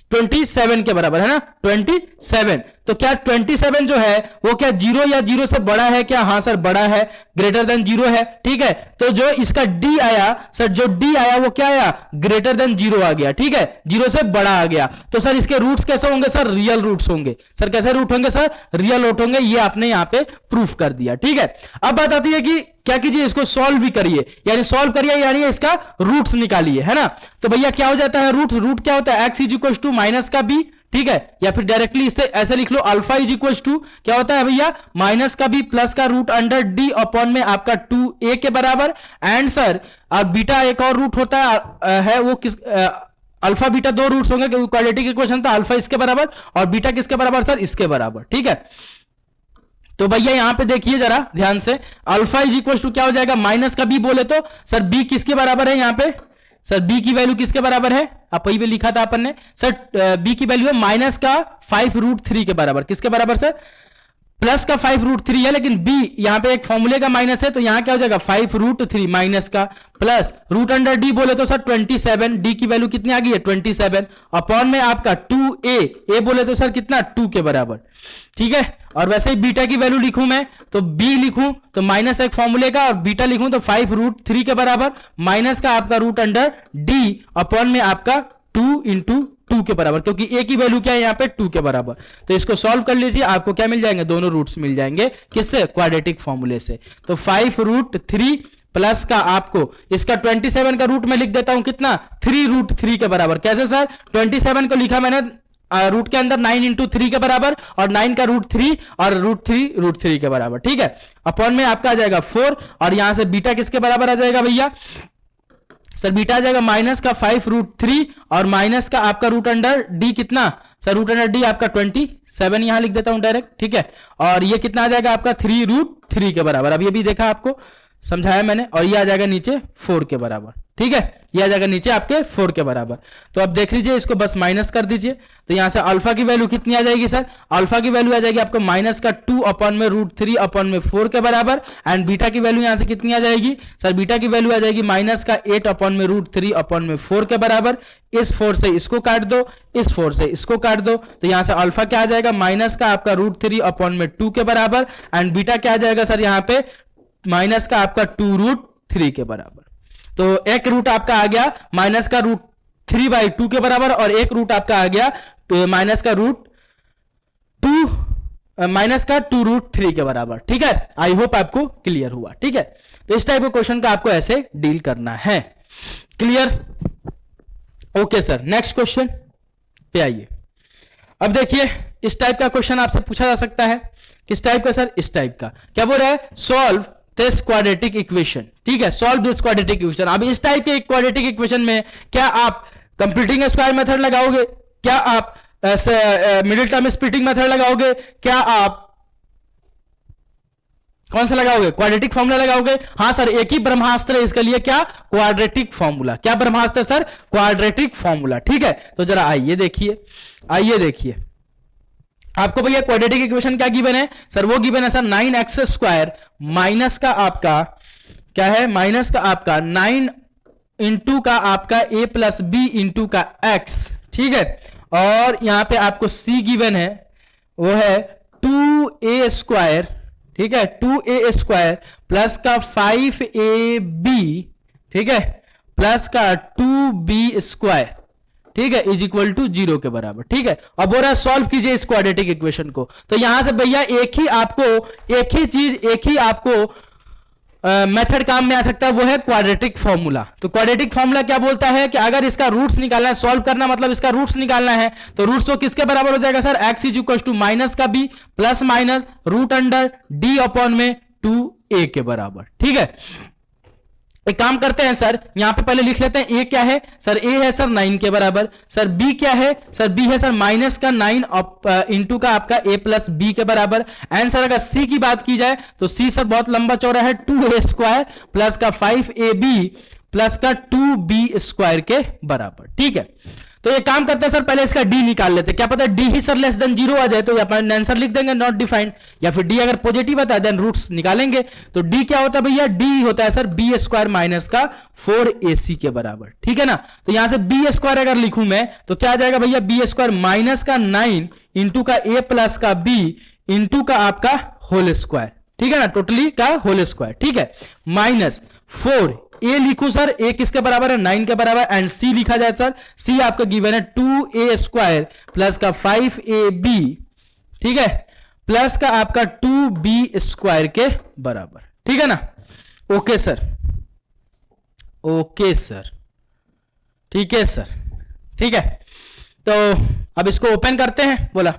27 के बराबर, है ना, 27। तो क्या 27 जो है वो क्या 0 या 0 से बड़ा है क्या, हाँ सर बड़ा है, ग्रेटर देन 0 है, ठीक है। तो जो इसका डी आया सर, जो डी आया वो क्या आया, ग्रेटर देन 0 आ गया, ठीक है, 0 से बड़ा आ गया। तो सर इसके रूट्स कैसे होंगे सर, रियल रूट्स होंगे। सर कैसे रूट होंगे सर, रियल रूट होंगे, ये आपने यहां पे प्रूफ कर दिया, ठीक है। अब बात आती है कि क्या कीजिए, इसको सॉल्व भी करिए, यानी सॉल्व करिए यानी इसका रूट्स निकालिए, है ना। तो भैया क्या हो जाता है रूट क्या होता है, x is equal to minus का बी, ठीक है, या फिर डायरेक्टली इससे ऐसे लिख लो, अल्फा इज इक्वल टू क्या होता है भैया, माइनस का बी प्लस का रूट अंडर डी अपॉन में आपका 2a के बराबर, एंड सर अब बीटा एक और रूट होता है वो किस अल्फा बीटा 2 रूट्स होंगे, क्वाड्रेटिक इक्वेशन था, अल्फा इसके बराबर और बीटा किसके बराबर सर, इसके बराबर, ठीक है। तो भैया यहां पे देखिए जरा ध्यान से, अल्फा इज इक्वल टू क्या हो जाएगा, माइनस का बी बोले तो सर बी किसके बराबर है, यहां पे सर बी की वैल्यू किसके बराबर है, आप वही पे लिखा था अपन ने सर, बी की वैल्यू है माइनस का 5√3 के बराबर, किसके बराबर सर, प्लस का 5√3 है, लेकिन b यहां पे एक फॉर्मूले का माइनस है, तो यहां क्या हो जाएगा 5√3 माइनस का प्लस रूट अंडर d बोले तो सर 27, d की वैल्यू कितनी आ गई है 27 अपॉन में आपका 2a बोले तो सर कितना 2 के बराबर, ठीक है। और वैसे ही बीटा की वैल्यू लिखूं मैं तो b लिखूं तो माइनस एक फॉर्मूले का, और बीटा लिखूं तो 5√3 के बराबर माइनस का आपका रूट अंडर d अपॉन में आपका 2 इंटू 2 के बराबर, क्योंकि ए की वैल्यू क्या है यहाँ पे 2 के बराबर। तो इसको सॉल्व कर लीजिए, आपको क्या मिल जाएंगे, दोनों रूट्स मिल जाएंगे, किससे, क्वाड्रेटिक फॉर्मूले से। तो 5√3 प्लस का आपको इसका 27 का रूट में लिख देता हूं कितना, 3√3 के बराबर। कैसे सर, 27 को लिखा मैंने रूट के अंदर 9 इंटू 3 के बराबर, और 9 का √3 और √3 के बराबर, ठीक है। अपॉन में आपका आ जाएगा 4, और यहां से बीटा किसके बराबर आ जाएगा भैया, सर बीटा आ जाएगा माइनस का 5√3 और माइनस का आपका रूट अंडर डी कितना, सर रूट अंडर डी आपका 27 यहां लिख देता हूं डायरेक्ट, ठीक है। और ये कितना आ जाएगा आपका 3√3 के बराबर, अब ये भी देखा आपको समझाया मैंने, और ये आ जाएगा नीचे 4 के बराबर, ठीक है। ये आ जाएगा नीचे आपके 4 के बराबर। तो अब देख लीजिए, इसको बस माइनस कर दीजिए, तो यहां से अल्फा की वैल्यू कितनी आ जाएगी सर, अल्फा की वैल्यू आ जाएगी आपको माइनस का 2 अपॉन में √3 अपॉन में 4 के बराबर। एंड बीटा की वैल्यू यहां से कितनी आ जाएगी सर, बीटा की वैल्यू आ जाएगी माइनस का 8 अपॉन में √3 अपॉन में 4 के बराबर। इस 4 से इसको काट दो, इस 4 से इसको काट दो, तो यहां से अल्फा क्या आ जाएगा, माइनस का आपका √3 अपॉन में 2 के बराबर। एंड बीटा क्या आ जाएगा सर, यहां पे माइनस का आपका 2√3 के बराबर। तो एक रूट आपका आ गया माइनस का √3/2 के बराबर, और एक रूट आपका आ गया माइनस का √2√3 के बराबर, ठीक है। आई होप आपको क्लियर हुआ, ठीक है। तो इस टाइप के क्वेश्चन का आपको ऐसे डील करना है, clear, okay sir. Next question पे आइए। अब देखिए, इस टाइप का क्वेश्चन आपसे पूछा जा सकता है, किस टाइप का सर, इस टाइप का। क्या बोल रहा है, सॉल्व दिस क्वाड्रेटिक इक्वेशन, ठीक है, सॉल्व दिस क्वाड्रेटिक इक्वेशन। अब इस टाइप के क्वाड्रेटिक इक्वेशन में क्या आप कंप्लीटिंग स्क्वायर मेथड लगाओगे, क्या आप मिडिल टर्म स्प्लिटिंग मेथड लगाओगे, क्या आप कौन सा लगाओगे, क्वाड्रेटिक फॉर्मूला लगाओगे। हाँ सर, एक ही ब्रह्मास्त्र है इसके लिए, क्या, क्वाड्रेटिक फॉर्मूला। क्या ब्रह्मास्त्र सर, क्वाड्रेटिक फॉर्मूला, ठीक है। तो जरा आइए देखिए, आइए देखिए, आपको भैया क्वाड्रेटिक इक्वेशन क्या गिवन है सर, वो गिवन है सर 9x² माइनस का आपका क्या है, माइनस का आपका 9 इंटू का आपका a प्लस बी इंटू का x, ठीक है। और यहां पे आपको c गिवन है, वो है 2a², ठीक है, 2a² प्लस का 5ab, ठीक है, प्लस का 2b², ठीक है, इज इक्वल टू 0 के बराबर, ठीक है। अब बोल रहा है सॉल्व कीजिए इस क्वाड्रेटिक इक्वेशन को। तो यहां से भैया एक ही आपको मेथड काम में आ सकता है, वो है क्वाड्रेटिक फॉर्मूला। तो क्वाड्रेटिक फॉर्मूला क्या बोलता है कि अगर इसका रूट्स निकालना है, सॉल्व करना मतलब इसका रूट्स निकालना है, तो रूट्स तो किसके बराबर हो जाएगा sir, x is equal to minus का b plus minus root under d upon में 2a के बराबर, ठीक है। एक काम करते हैं सर, यहां पे पहले लिख लेते हैं a क्या है सर, a है सर 9 के बराबर, सर b क्या है सर, b है सर माइनस का 9 इंटू का आपका a प्लस b के बराबर। एंड सर अगर c की बात की जाए तो c सर बहुत लंबा चौड़ा है, 2a² प्लस का 5ab प्लस का 2b² के बराबर, ठीक है। तो ये काम करते हैं सर, पहले इसका d निकाल लेते हैं, क्या पता है d ही सर लेस देन 0 आ जाए, तो अपन आंसर लिख देंगे नॉट डिफाइंड, या फिर d अगर पॉजिटिव आता है देन रूट्स निकालेंगे। तो d क्या होता है भैया, d होता है सर b² माइनस का 4ac के बराबर, ठीक है ना। तो यहां से b² अगर लिखूं मैं तो क्या आ जाएगा भैया, b² माइनस का 9 इंटू का a प्लस का b इंटू का आपका होल स्क्वायर, ठीक है ना, टोटली का होल स्क्वायर, ठीक है, माइनस 4 a लिखूं सर, a किसके बराबर है, 9 के बराबर। एंड c लिखा जाए सर, c आपका गिवन है 2a² प्लस का 5ab, ठीक है, प्लस का आपका 2b² के बराबर, ठीक है ना। ओके सर, ओके सर, ठीक है सर, ठीक है। तो अब इसको ओपन करते हैं, बोला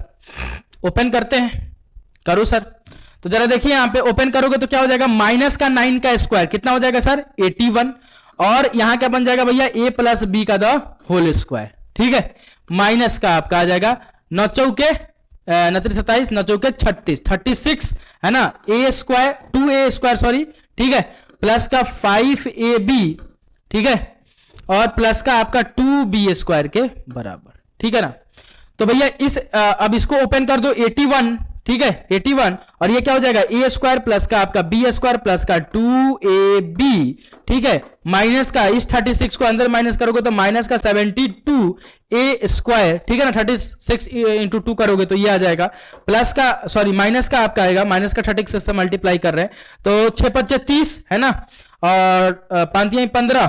ओपन करते हैं, करो सर। तो जरा देखिए यहां पे ओपन करोगे तो क्या हो जाएगा, माइनस का 9 का स्क्वायर कितना हो जाएगा सर, 81, और यहां क्या बन जाएगा भैया, a प्लस b का द होल स्क्वायर, ठीक है, माइनस का आपका आ जाएगा 9 चौके 27, 9 चौके 36 है ना, a² 2a² सॉरी, ठीक है, प्लस का 5ab, ठीक है, और प्लस का आपका 2b² के बराबर, ठीक है ना। तो भैया इस अब इसको ओपन कर दो, 81, ठीक है, 81, और ये क्या हो जाएगा, a² प्लस का आपका b² प्लस का 2ab, ठीक है, माइनस का इस 36 को अंदर माइनस करोगे तो माइनस का 72a², ठीक है ना, 36 इंटू 2 करोगे तो ये आ जाएगा, प्लस का सॉरी माइनस का आपका आएगा, माइनस का 36 से मल्टीप्लाई कर रहे हैं तो 6 5 30 है ना, और 5 15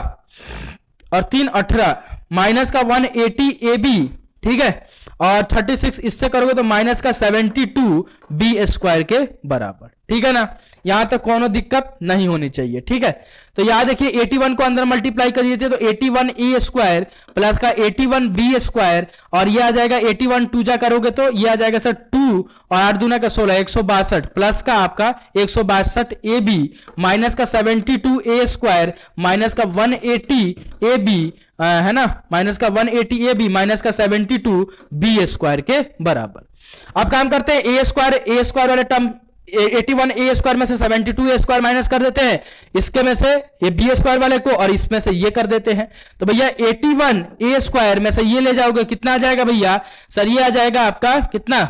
और 3 18, माइनस का 180ab ठीक है, और 36 इससे करोगे तो माइनस का 72 बी स्क्वायर के बराबर, ठीक है ना। यहां तक कोनो दिक्कत नहीं होनी चाहिए, ठीक है। तो यहां देखिए 81 को अंदर मल्टीप्लाई कर दिए तो 81 ए स्क्वायर प्लस का 81 बी स्क्वायर, और ये आ जाएगा 81 टू जा करोगे तो ये आ जाएगा सर 2 और 8 दूना का 16 162 प्लस का आपका 162 ए बी माइनस का 72 ए स्क्वायर माइनस का 180 ए बी है ना, माइनस का 180 ए बी माइनस का 72 बी स्क्वायर के बराबर। अब काम करते हैं ए स्क्वायर वाले टर्म 81 ए स्क्वायर में से 72 ए स्क्वायर माइनस कर देते हैं, इसके में से ये बी स्क्वायर वाले को और इसमें से ये कर देते हैं। तो भैया 81 ए स्क्वायर में से ये ले जाओगे कितना आ जाएगा भैया, सर ये आ जाएगा आपका कितना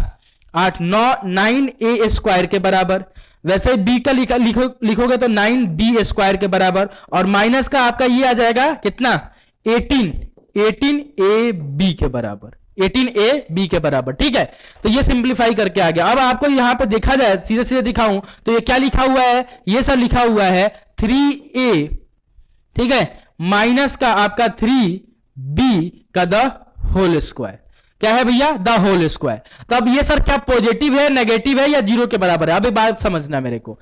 9 ए स्क्वायर के बराबर। वैसे बी का लिखोगे तो 9 बी स्क्वायर के बराबर, और माइनस का आपका ये आ जाएगा कितना 18 ए बी के बराबर, 18 ए बी के बराबर, ठीक है। तो ये सिंप्लीफाई करके आ गया। अब आपको यहां पे देखा जाए सीधे सीधे दिखाऊं तो ये क्या लिखा हुआ है, ये सब लिखा हुआ है 3a, ठीक है, माइनस का आपका 3b का द होल स्क्वायर। क्या है भैया, द होल स्क्वायर। तो अब ये सर क्या पॉजिटिव है, नेगेटिव है या जीरो के बराबर है, अब बात समझना मेरे को।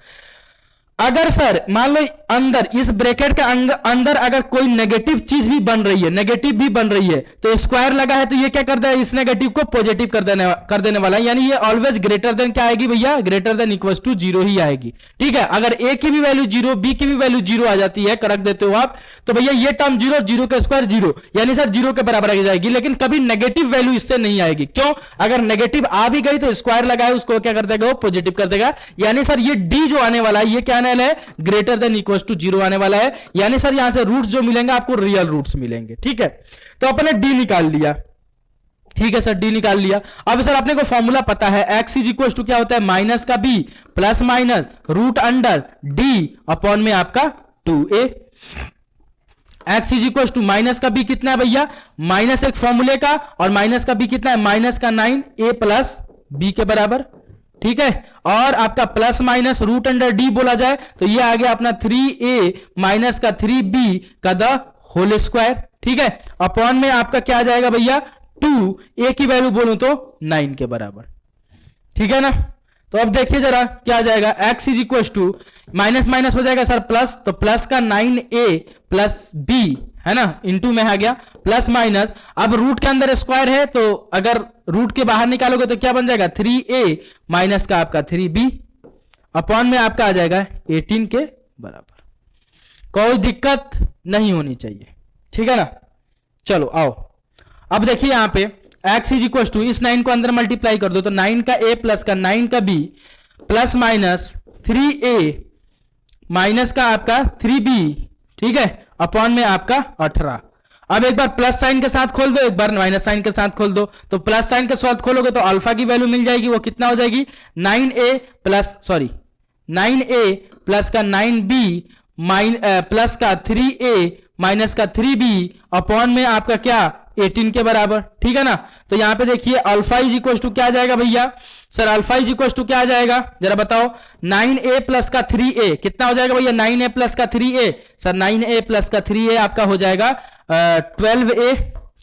अगर सर मान लो अंदर इस ब्रैकेट के अंदर अगर कोई नेगेटिव चीज भी बन रही है, नेगेटिव भी बन रही है, तो स्क्वायर लगा है तो ये क्या कर देगा, इस नेगेटिव को पॉजिटिव कर देने वाला है, यानी ये ऑलवेज ग्रेटर देन क्या आएगी भैया, greater than equals to zero ही आएगी, ठीक है। अगर ए की भी वैल्यू जीरो, बी की भी वैल्यू जीरो आ जाती है, रख देते हो आप, तो भैया ये टर्म जीरो, जीरो का स्क्वायर जीरो, यानी सर जीरो के बराबर आ जाएगी। लेकिन कभी नेगेटिव वैल्यू इससे नहीं आएगी, क्यों, अगर नेगेटिव आ भी गई तो स्क्वायर लगाए उसको क्या कर देगा, वो पॉजिटिव कर देगा। यानी सर ये डी जो आने वाला है ये क्या आने वाला है, greater than equals to zero आने वाला है। यानी सर यहां से रूट्स जो मिलेंगे आपको रियल रूट्स मिलेंगे, ठीक है। तो अपने डी निकाल लिया, ठीक है सर, डी निकाल लिया। अब सर अपने को फॉर्मूला पता है, एक्स इज इक्वल टू क्या होता है, माइनस का B plus minus root under D upon में आपका 2a। X is equal to minus का बी कितना है भैया, माइनस एक फॉर्मूले का, और माइनस का बी कितना है, माइनस का 9a प्लस बी के बराबर, ठीक है। और आपका plus minus root under d बोला जाए तो ये आ गया अपना 3a माइनस का 3b का द होल स्क्वायर, ठीक है, अपॉन में आपका क्या आ जाएगा भैया 2a की वैल्यू बोलूं तो 9 के बराबर, ठीक है ना। तो अब देखिए जरा क्या आ जाएगा, x is equal to minus minus हो जाएगा सर प्लस, तो प्लस का 9a प्लस b है ना, इंटू में आ गया प्लस माइनस। अब रूट के अंदर स्क्वायर है तो अगर रूट के बाहर निकालोगे तो क्या बन जाएगा 3a माइनस का आपका 3b अपॉन में आपका आ जाएगा 18 के बराबर। कोई दिक्कत नहीं होनी चाहिए, ठीक है ना। चलो आओ, अब देखिए यहां पे x इज इक्वल टू इस 9 को अंदर मल्टीप्लाई कर दो तो 9 का a प्लस का 9 का b plus minus 3a minus का आपका 3b, ठीक है, अपॉन में आपका 18। अब एक बार प्लस साइन के साथ खोल दो, एक बार माइनस साइन के साथ खोल दो, तो प्लस साइन के साथ खोलोगे तो अल्फा की वैल्यू मिल जाएगी, वो कितना हो जाएगी 9a प्लस का 9b प्लस का 3a माइनस का 3b अपॉन में आपका क्या 18 के बराबर, ठीक है ना। तो यहां पे देखिए अल्फा इज इक्वल टू क्या आ जाएगा भैया, sir alpha is equal to क्या आ जाएगा जरा बताओ, 9a प्लस का 3a कितना हो जाएगा भैया, 9a प्लस का 3a, सर 9a प्लस का 3a आपका हो जाएगा 12a,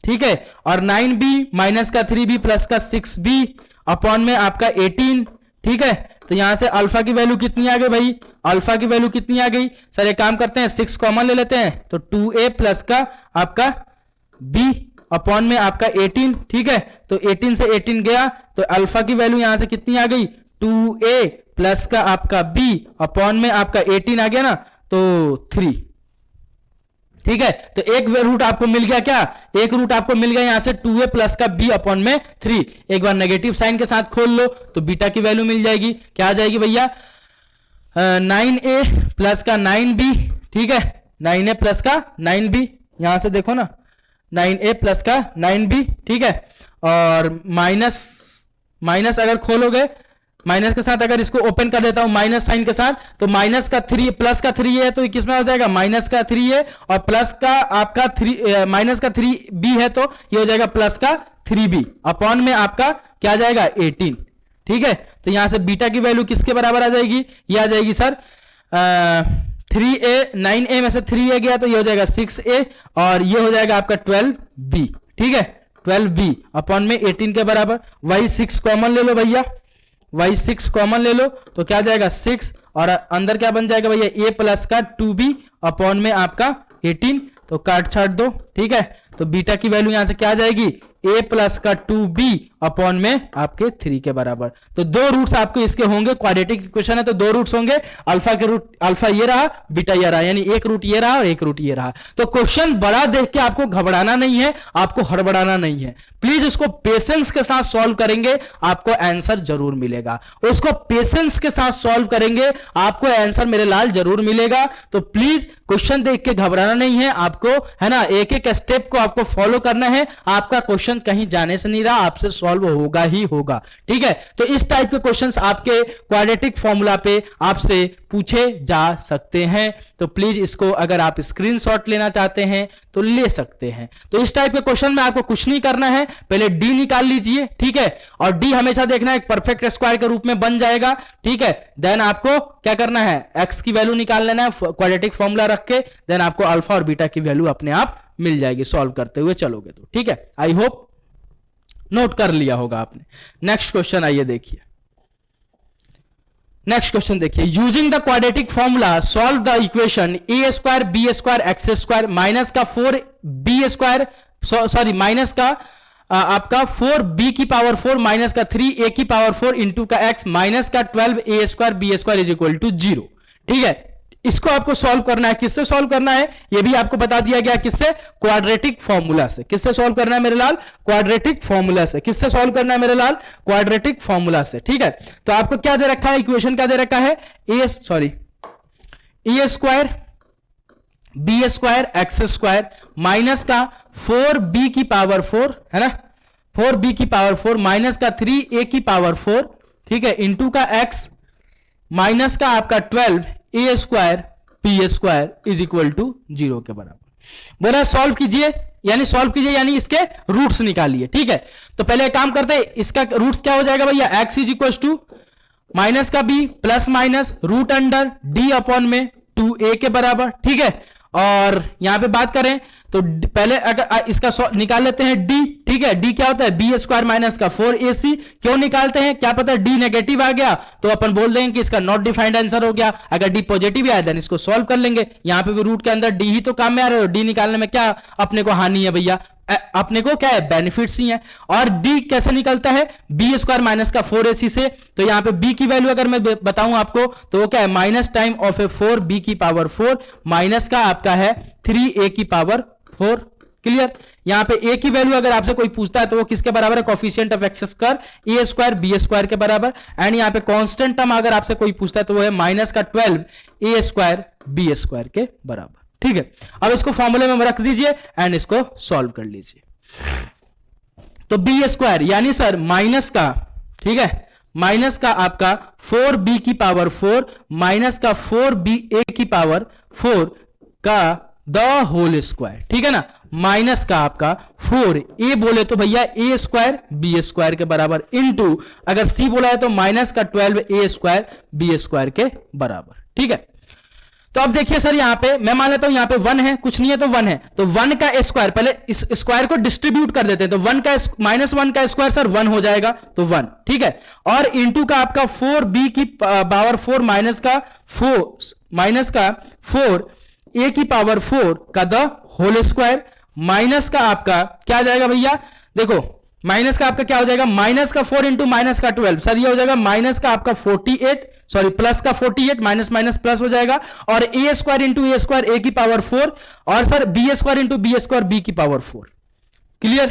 ठीक है, और 9b माइनस का 3b प्लस का 6b अपॉन में आपका 18, ठीक है। तो यहां से अल्फा की वैल्यू कितनी आ गई भाई, अल्फा की वैल्यू कितनी आ गई, सर एक काम करते हैं 6 कॉमन ले लेते हैं, तो 2a प्लस का आपका b अपॉन में आपका 18, ठीक है। तो 18 से 18 गया तो अल्फा की वैल्यू यहां से कितनी आ गई 2a प्लस का आपका b अपॉन में आपका 18 आ गया ना, तो 3, ठीक है। तो एक रूट आपको मिल गया, क्या एक रूट आपको मिल गया यहां से 2a प्लस का b अपॉन में 3। एक बार नेगेटिव साइन के साथ खोल लो तो बीटा की वैल्यू मिल जाएगी, क्या आ जाएगी भैया 9a प्लस का 9b, ठीक है, 9a प्लस का 9b, यहां से देखो ना 9a प्लस का 9b, ठीक है, और माइनस अगर खोलोगे माइनस के साथ अगर इसको ओपन कर देता हूं माइनस साइन के साथ, तो माइनस का 3 प्लस का 3 है तो किस में हो जाएगा माइनस का 3 है, और प्लस का आपका 3 माइनस का 3b है तो ये हो जाएगा प्लस का 3b अपॉन में आपका क्या आ जाएगा 18, ठीक है। तो यहां से बीटा की वैल्यू किसके बराबर आ जाएगी, ये आ जाएगी सर 3a, 9a में से 3a गया तो ये हो जाएगा 6a और ये हो जाएगा आपका 12b, ठीक है, 12b अपॉन में 18 के बराबर। वही 6 कॉमन ले लो भैया, वही 6 कॉमन ले लो तो क्या जाएगा 6, और अंदर क्या बन जाएगा भैया a प्लस का 2b अपॉन में आपका 18, तो काट छाट दो, ठीक है। तो बीटा की वैल्यू यहां से क्या आ जाएगी, a प्लस का 2b अपॉन में आपके 3 के बराबर। तो दो रूट्स आपको इसके होंगे, क्वाड्रेटिक इक्वेशन है तो दो रूट्स होंगे, अल्फा के रूट, अल्फा ये रहा, बीटा ये रहा, यानी एक रूट ये रहा और एक रूट ये रहा। तो क्वेश्चन बड़ा देख के आपको घबराना नहीं है, आपको हड़बड़ाना नहीं है, प्लीज उसको पेशेंस के साथ सॉल्व करेंगे, आपको आंसर जरूर मिलेगा। उसको पेशेंस के साथ सॉल्व करेंगे, आपको आंसर मेरे लाल जरूर मिलेगा। तो प्लीज क्वेश्चन देख के घबराना नहीं है आपको, है ना, एक एक स्टेप को आपको फॉलो करना है। आपका क्वेश्चन कहीं जाने से नहीं रहा, आपसे सॉल्व होगा ही होगा, ठीक है। तो इस टाइप के क्वेश्चंस आपके क्वाड्रेटिक फॉर्मूला पे आपसे पूछे जा सकते हैं। तो प्लीज इसको अगर आप स्क्रीनशॉट लेना चाहते हैं तो ले सकते हैं। तो इस टाइप के क्वेश्चन में आपको कुछ नहीं करना है, पहले डी निकाल लीजिए, ठीक है, और डी हमेशा देखना एक परफेक्ट स्क्वायर के रूप में बन जाएगा, ठीक है। देन आपको क्या करना है, एक्स की वैल्यू निकाल लेना है क्वाड्रेटिक फॉर्मूला रख के, देन आपको अल्फा और बीटा की वैल्यू अपने आप मिल जाएगी सॉल्व करते हुए चलोगे तो, ठीक है। आई होप नोट कर लिया होगा आपने। नेक्स्ट क्वेश्चन आइए देखिए, नेक्स्ट क्वेश्चन देखिए, using the quadratic formula solve the equation a square B square x square minus का 4b स्क्वायर, सॉरी माइनस का आपका 4b की पावर 4 माइनस का 3a की पावर 4 इंटू का x माइनस का 12a square B square is equal to 0, ठीक है। इसको आपको सॉल्व करना है, किससे सॉल्व करना है ये भी आपको बता दिया गया, किससे, क्वाड्रेटिक फॉर्मूला से। किससे सॉल्व करना है मेरे लाल, क्वाड्रेटिक फॉर्मूला से। किससे सॉल्व करना है मेरे लाल, क्वाड्रेटिक फॉर्मूला से, ठीक है। तो आपको क्या दे रखा है, इक्वेशन क्या दे रखा है, A square B square x square minus का 4b की पावर 4, है ना, 4b की पावर 4 माइनस का 3a की पावर 4, ठीक है, इंटू का x माइनस का आपका 12a square B square is equal to 0 के बराबर। बोला सॉल्व कीजिए, यानी सॉल्व कीजिए यानी इसके रूट्स निकालिए, ठीक है। तो पहले एक काम करते हैं, इसका रूट्स क्या हो जाएगा भैया, x is equal to minus का b plus minus root under d upon में 2a के बराबर, ठीक है। और यहां पे बात करें तो पहले अगर इसका निकाल लेते हैं d, ठीक है। d क्या होता है, बी स्क्वायर माइनस का 4ac। क्यों निकालते हैं, क्या पता d नेगेटिव आ गया तो अपन बोल देंगे कि इसका नॉट डिफाइंड आंसर हो गया। अगर d पॉजिटिव आया देन इसको सॉल्व कर लेंगे। यहां पे भी रूट के अंदर d ही तो काम में आ रहा है, d निकालने में क्या अपने को हानि है भैया, अपने को क्या है, बेनिफिट्स ही है। और d कैसे निकलता है, बी स्क्वायर माइनस का 4ac से। तो यहां पे b की वैल्यू अगर मैं बताऊं आपको तो वो क्या है, minus time of A 4b की पावर 4 माइनस का आपका है 3a की पावर 4, क्लियर। यहां पे a की वैल्यू अगर आपसे कोई पूछता है तो वो किसके बराबर है, coefficient of x square a square B square के बराबर। एंड यहां पे कांस्टेंट टर्म अगर आपसे कोई पूछता है तो वो है माइनस का 12a स्क्वायर बी स्क्वायर के बराबर, ठीक है। अब इसको फॉर्मूले में रख दीजिए एंड इसको सॉल्व कर लीजिए। तो बी स्क्वायर यानी सर माइनस का, ठीक है, माइनस का आपका 4b की पावर 4 माइनस का 4ba की पावर 4 का द होल स्क्वायर, ठीक है ना, माइनस का आपका 4a बोले तो भैया a स्क्वायर बी स्क्वायर के बराबर इंटू अगर c बोला है तो माइनस का 12a स्क्वायर बी स्क्वायर के बराबर, ठीक है। तो अब देखिए सर यहां पे मैं मान लेता हूं यहां पे 1 है, कुछ नहीं है तो 1 है, तो 1 का स्क्वायर, पहले इस स्क्वायर को डिस्ट्रीब्यूट कर देते हैं। तो 1 का माइनस 1 का स्क्वायर सर 1 हो जाएगा, तो 1, ठीक है। और इंटू का आपका 4b की पावर 4 माइनस का 4a की पावर 4 का द होल स्क्वायर माइनस का आपका क्या आ जाएगा भैया, देखो माइनस का आपका क्या हो जाएगा, माइनस का 4 इंटू माइनस का 12, सर ये हो जाएगा माइनस का आपका 48, सॉरी प्लस का 48, माइनस माइनस प्लस हो जाएगा। और a square into a square a की पावर 4 और sir b square into b square b की पावर 4, क्लियर,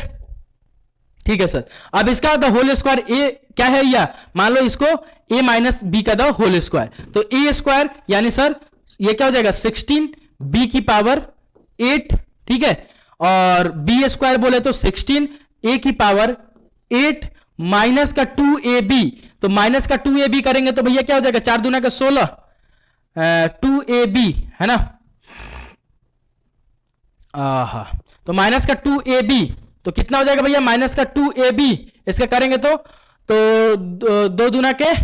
ठीक है सर। अब इसका द होल स्क्वायर ए क्या है, या मान लो इसको ए माइनस बी का द होल स्क्वायर, तो ए स्क्वायर यानी सर ये क्या हो जाएगा 16 बी की पावर 8, ठीक है। और बी स्क्वायर बोले तो 16 ए की पावर 8 माइनस का 2ab, तो माइनस का 2ab करेंगे तो भैया क्या हो जाएगा 4 दूना का 16 2ab, है ना, तो माइनस का 2ab तो कितना हो जाएगा भैया माइनस का 2ab, इसका करेंगे तो 2 दूना के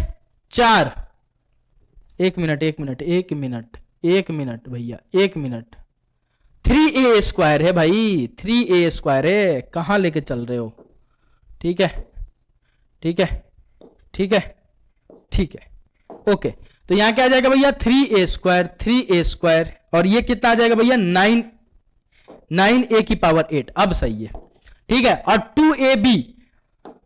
4, एक मिनट भैया, 1 मिनट, 3a² है भाई, 3a² है, कहां लेके चल रहे हो? ठीक है ठीक है ठीक है ठीक है, ओके। तो यहां क्या आ जाएगा भैया 3a², और ये कितना आ जाएगा भैया 9a की पावर 8। अब सही है, ठीक है। और 2ab,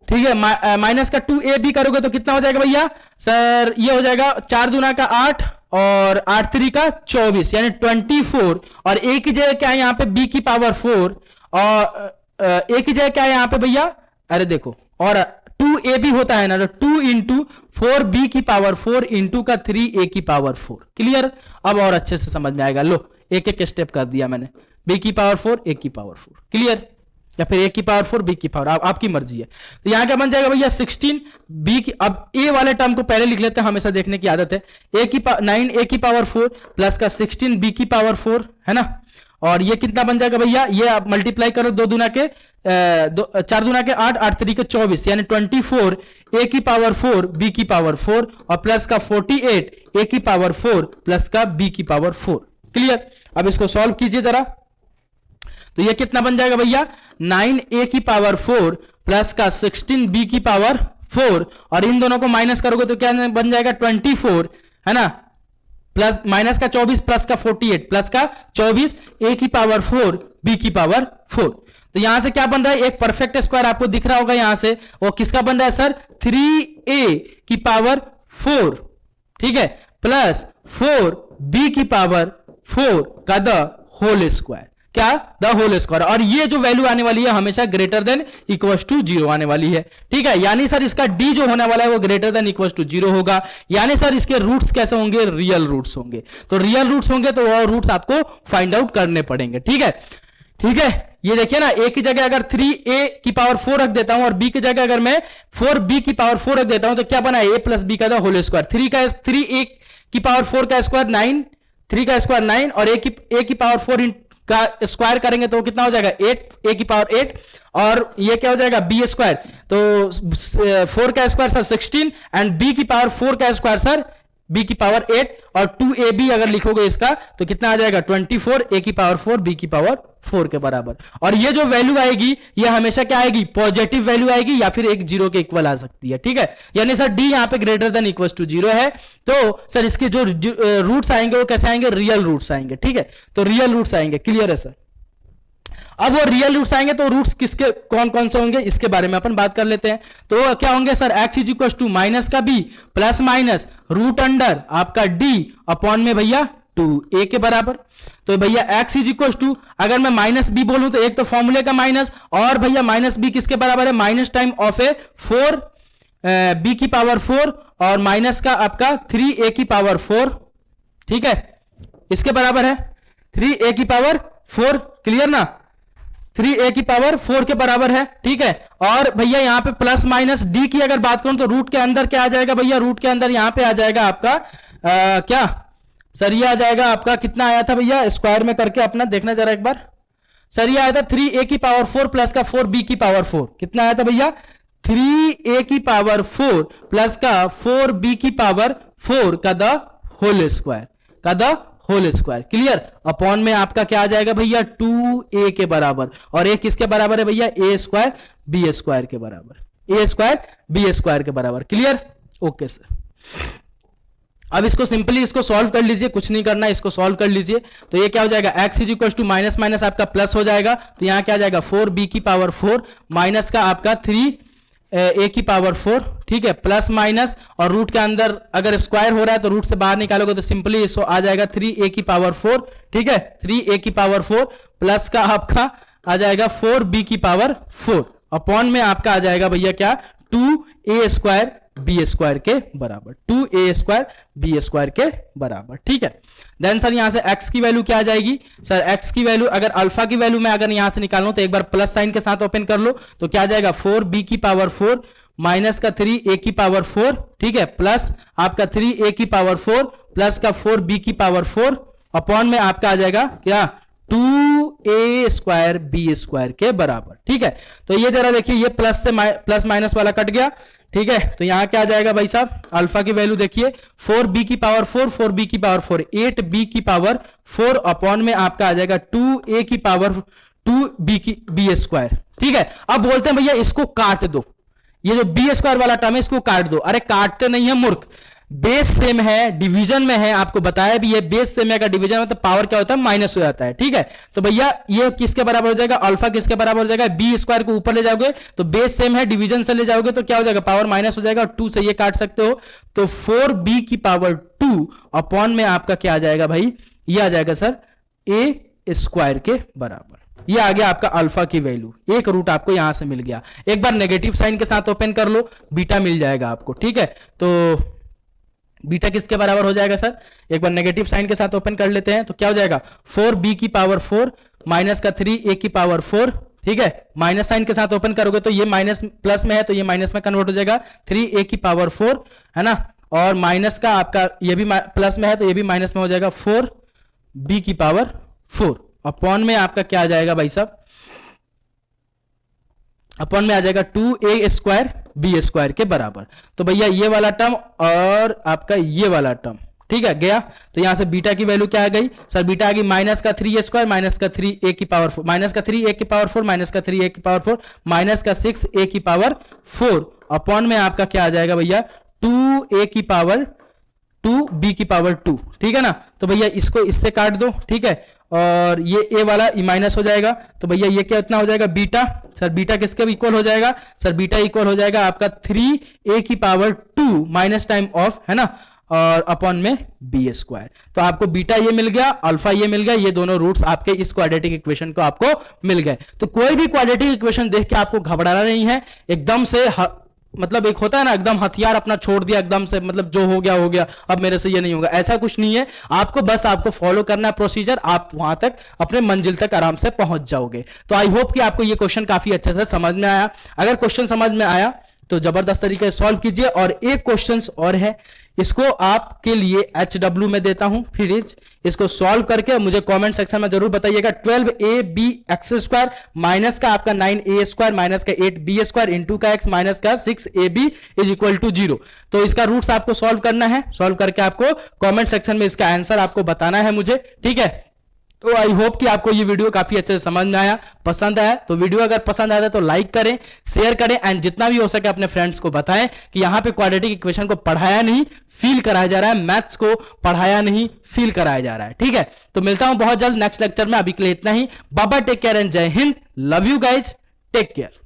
ठीक है, माइनस का 2ab करोगे तो कितना हो जाएगा भैया? सर ये हो जाएगा 4 दूना का 8 और 8 3 का 24, यानी 24। और a की जगह क्या है यहाँ पे b की पावर 4, और a की जगह क्या है यहाँ पे भैया? अरे देखो, और 2ab होता है ना, तो 2 इंटू 4b की पावर 4 इंटू का 3a की पावर 4। क्लियर? अब और अच्छे से समझ में आएगा। लो एक एक स्टेप कर दिया मैंने, b की पावर 4 a की पावर 4। क्लियर? या फिर a की पावर 4 b की पावर, आपकी मर्जी है। तो यहां क्या बन जाएगा भैया 16 b की, अब a वाले टर्म को पहले लिख लेते हैं, हमेशा देखने की आदत है। 9a की पावर 4 प्लस का 16 b की पावर 4 है ना। और ये कितना बन जाएगा भैया? ये आप मल्टीप्लाई करो, 4 दूना के 8, 8 3 के 24, यानी 24 a की पावर 4 b की पावर 4 और प्लस का 48 a की पावर 4 प्लस का b की पावर 4। क्लियर? अब इसको सॉल्व कीजिए जरा। तो ये कितना बन जाएगा भैया? 9a की पावर 4 प्लस का 16b की पावर 4, और इन दोनों को माइनस करोगे तो क्या बन जाएगा 24, है ना, प्लस माइनस का 24 प्लस का 48 प्लस का 24 a की पावर 4 b की पावर 4। तो यहां से क्या बन रहा है? एक परफेक्ट स्क्वायर आपको दिख रहा होगा यहां से, वो किसका बन रहा है सर? 3a की पावर 4, ठीक है, प्लस 4b की पावर 4 का द होल स्क्वायर। क्या? The whole square. और ये जो वैल्यू आने वाली है हमेशा ग्रेटर देन इक्वल्स टू 0 आने वाली है, ठीक है। यानी सर इसका d जो होने वाला है वो ग्रेटर देन इक्वल्स टू 0 होगा। यानी सर इसके रूट्स कैसे होंगे? रियल रूट्स होंगे। तो रियल रूट्स होंगे तो वो रूट्स आपको फाइंड आउट करने पड़ेंगे, ठीक है। ठीक है, ये देखिए ना, a की जगह अगर 3a की पावर 4 रख देता हूं और b की जगह अगर मैं 4b की पावर 4 रख देता हूं तो क्या बना? a प्लस b का द होल स्क्वायर। 3a की पावर 4 का स्क्वायर 9, 3 का स्क्वायर 9, और a की पावर 4 का स्क्वायर करेंगे तो कितना हो जाएगा? 8, a की पावर 8, और ये क्या हो जाएगा? b square. तो 4 का स्क्वायर सर 16, एंड b की पावर 4 का स्क्वायर सर b की पावर 8, और 2ab अगर लिखोगे इसका तो कितना आ जाएगा? 24, a की पावर 4 b की पावर 4 के बराबर। और ये जो वैल्यू आएगी ये हमेशा क्या आएगी? पॉजिटिव वैल्यू आएगी, या फिर एक 0 के इक्वल आ सकती है, ठीक है। यानी सर d यहां पे ग्रेटर देन इक्वल टू 0 है, तो सर इसके जो रूट्स आएंगे वो कैसे आएंगे? रियल रूट्स आएंगे, ठीक है। तो रियल रूट्स आएंगे। क्लियर है सर? अब वो रियल रूट्स आएंगे तो रूट्स किसके कौन कौन से होंगे इसके बारे में अपन बात कर लेते हैं। तो क्या होंगे sir? x is equal to minus का b plus minus root under आपका d अपॉन में भैया 2a के बराबर। तो भैया x इज इक्वल टू, अगर मैं माइनस b बोलूं तो एक तो फॉर्मूले का माइनस, और भैया माइनस b किसके बराबर है? Minus time of A 4 b की पावर 4 और माइनस का आपका 3a की पावर 4, ठीक है, इसके बराबर है 3a की पावर 4। क्लियर ना? 3a की पावर 4 के बराबर है, ठीक है। और भैया यहां पे प्लस माइनस d की अगर बात करूं तो रूट के अंदर क्या आ जाएगा भैया? रूट के अंदर यहां पे आ जाएगा आपका क्या सर? ये आ जाएगा आपका, कितना आया था भैया स्क्वायर में करके अपना देखना जरा एक बार। सर ये आया था 3a की पावर 4 प्लस का 4b की पावर 4। कितना आया था भैया? 3a की पावर 4 प्लस का 4b की पावर 4 का द होल स्क्वायर, का the whole square. Clear? Upon में आपका क्या आ जाएगा भैया? 2a के बराबर, और a किसके बराबर है भैया? a स्क्वायर b स्क्वायर के बराबर, a स्क्वायर b स्क्वायर के बराबर। क्लियर? Okay sir. अब इसको सिंपली इसको सॉल्व कर लीजिए, कुछ नहीं करना, इसको सॉल्व कर लीजिए। तो ये क्या हो जाएगा? x is equal to minus minus आपका प्लस हो जाएगा, तो यहां क्या आ जाएगा? 4b की पावर 4 माइनस का आपका 3a की पावर 4, ठीक है, प्लस माइनस, और रूट के अंदर अगर स्क्वायर हो रहा है तो रूट से बाहर निकालोगे तो सिंपली इसको आ जाएगा 3a की पावर 4, ठीक है, 3a की पावर 4 प्लस का आपका आ जाएगा 4b की पावर 4 अपॉन में आपका आ जाएगा भैया क्या? 2a स्क्वायर बी स्क्वायर के बराबर, 2a स्क्वायर बी स्क्वायर के बराबर, ठीक है। देन सर यहां से x की वैल्यू क्या आ जाएगी? सर x की वैल्यू अगर अल्फा की वैल्यू मैं अगर यहां से निकालूं तो एक बार प्लस साइन के साथ ओपन कर लो, तो क्या आ जाएगा? 4b की पावर 4 माइनस का 3a की पावर 4, ठीक है, प्लस आपका 3a की पावर 4 प्लस का 4b की पावर 4 अपॉन में आपका आ जाएगा क्या? 2a² b² के बराबर। ठीक है, तो ये जरा देखिए, ये प्लस माइनस वाला कट गया। ठीक है, तो यहां क्या आ जाएगा भाई साहब, अल्फा की वैल्यू देखिए 4b की पावर 4, 4b की पावर 4, 8b की पावर 4 अपॉन में आपका आ जाएगा 2a की पावर 2b²। ठीक है, अब बोलते हैं भैया इसको काट दो, ये जो b² वाला टर्म है इसको काट दो। अरे काटते नहीं है मूर्ख, बेस सेम है, डिवीजन में है, आपको बताया भी ये बेस सेम है, अगर डिवीजन में तो पावर क्या होता है, माइनस हो जाता है। ठीक है, तो भैया ये किसके बराबर हो जाएगा, अल्फा किसके बराबर हो जाएगा, b² को ऊपर ले जाओगे तो बेस सेम है, डिवीजन से ले जाओगे तो क्या हो जाएगा, पावर माइनस हो जाएगा और 2 से ये काट सकते हो, तो 4b की पावर 2 अपॉन में आपका क्या आ जाएगा भाई, ये आ जाएगा सर a² के बराबर। ये आ गया आपका अल्फा की वैल्यू, एक रूट आपको यहां से मिल गया। एक बार नेगेटिव साइन के साथ ओपन कर लो, बीटा मिल जाएगा आपको। ठीक है, तो बीटा किसके बराबर हो जाएगा सर, एक बार नेगेटिव साइन के साथ ओपन कर लेते हैं, तो क्या हो जाएगा 4b की पावर 4 माइनस का 3a की पावर 4। ठीक है, माइनस साइन के साथ ओपन करोगे तो ये माइनस प्लस में है तो ये माइनस में कन्वर्ट हो जाएगा, 3a की पावर 4 है ना, और माइनस का आपका ये भी प्लस में है तो ये भी माइनस में हो जाएगा 4b की पावर 4 अपॉन में आपका क्या आ जाएगा भाई साहब, अपॉन में आ जाएगा 2a² b² के बराबर। तो भैया ये वाला टर्म और आपका ये वाला टर्म, ठीक है, गया। तो यहां से बीटा की वैल्यू क्या आ गई सर, बीटा आ गई माइनस का 3a² माइनस का 3a की पावर 4 माइनस का 3a की पावर 4 माइनस का 3a की पावर 4 माइनस का 6a की पावर 4 अपॉन में आपका क्या आ जाएगा भैया 2a की पावर 2b की पावर 2। ठीक है ना, तो भैया इसको इससे काट दो। ठीक है, और ये a वाला माइनस हो जाएगा, तो भैया ये क्या इतना हो जाएगा बीटा, सर बीटा किसके इक्वल हो जाएगा, सर बीटा इक्वल हो जाएगा आपका 3a की पावर 2 माइनस टाइम ऑफ, है ना, और अपॉन में b²। तो आपको बीटा ये मिल गया, अल्फा ये मिल गया, ये दोनों रूट्स आपके इस क्वाड्रेटिक इक्वेशन को आपको मिल गए। तो कोई भी क्वाड्रेटिक इक्वेशन देख के आपको घबराना नहीं है, एकदम से मतलब एक होता है ना, एकदम हथियार अपना छोड़ दिया एकदम से, मतलब जो हो गया अब मेरे से ये नहीं होगा, ऐसा कुछ नहीं है। आपको बस आपको फॉलो करना है प्रोसीजर, आप वहां तक अपने मंजिल तक आराम से पहुंच जाओगे। तो आई होप कि आपको ये क्वेश्चन काफी अच्छे से समझ में आया। अगर क्वेश्चन समझ में आया तो जबरदस्त तरीके से सॉल्व कीजिए। और एक क्वेश्चन और है, इसको आपके लिए HW में देता हूं फ्रीज, इसको सॉल्व करके मुझे कमेंट सेक्शन में जरूर बताइएगा। 12ab² माइनस का आपका 9a² माइनस का 8b² इंटू का x माइनस का 6ab इज इक्वल टू 0। तो इसका रूट्स आपको सॉल्व करना है, सॉल्व करके आपको कमेंट सेक्शन में इसका आंसर आपको बताना है मुझे। ठीक है, तो आई होप कि आपको ये वीडियो काफी अच्छे से समझ में आया, पसंद आया। तो वीडियो अगर पसंद आया तो लाइक करें, शेयर करें एंड जितना भी हो सके अपने फ्रेंड्स को बताएं कि यहाँ पे क्वाड्रेटिक इक्वेशन को पढ़ाया नहीं फील कराया जा रहा है, मैथ्स को पढ़ाया नहीं फील कराया जा रहा है। ठीक है, तो मिलता हूं बहुत जल्द नेक्स्ट लेक्चर में, अभी के लिए इतना ही। बाबा टेक केयर एंड जय हिंद, love you guys, take care.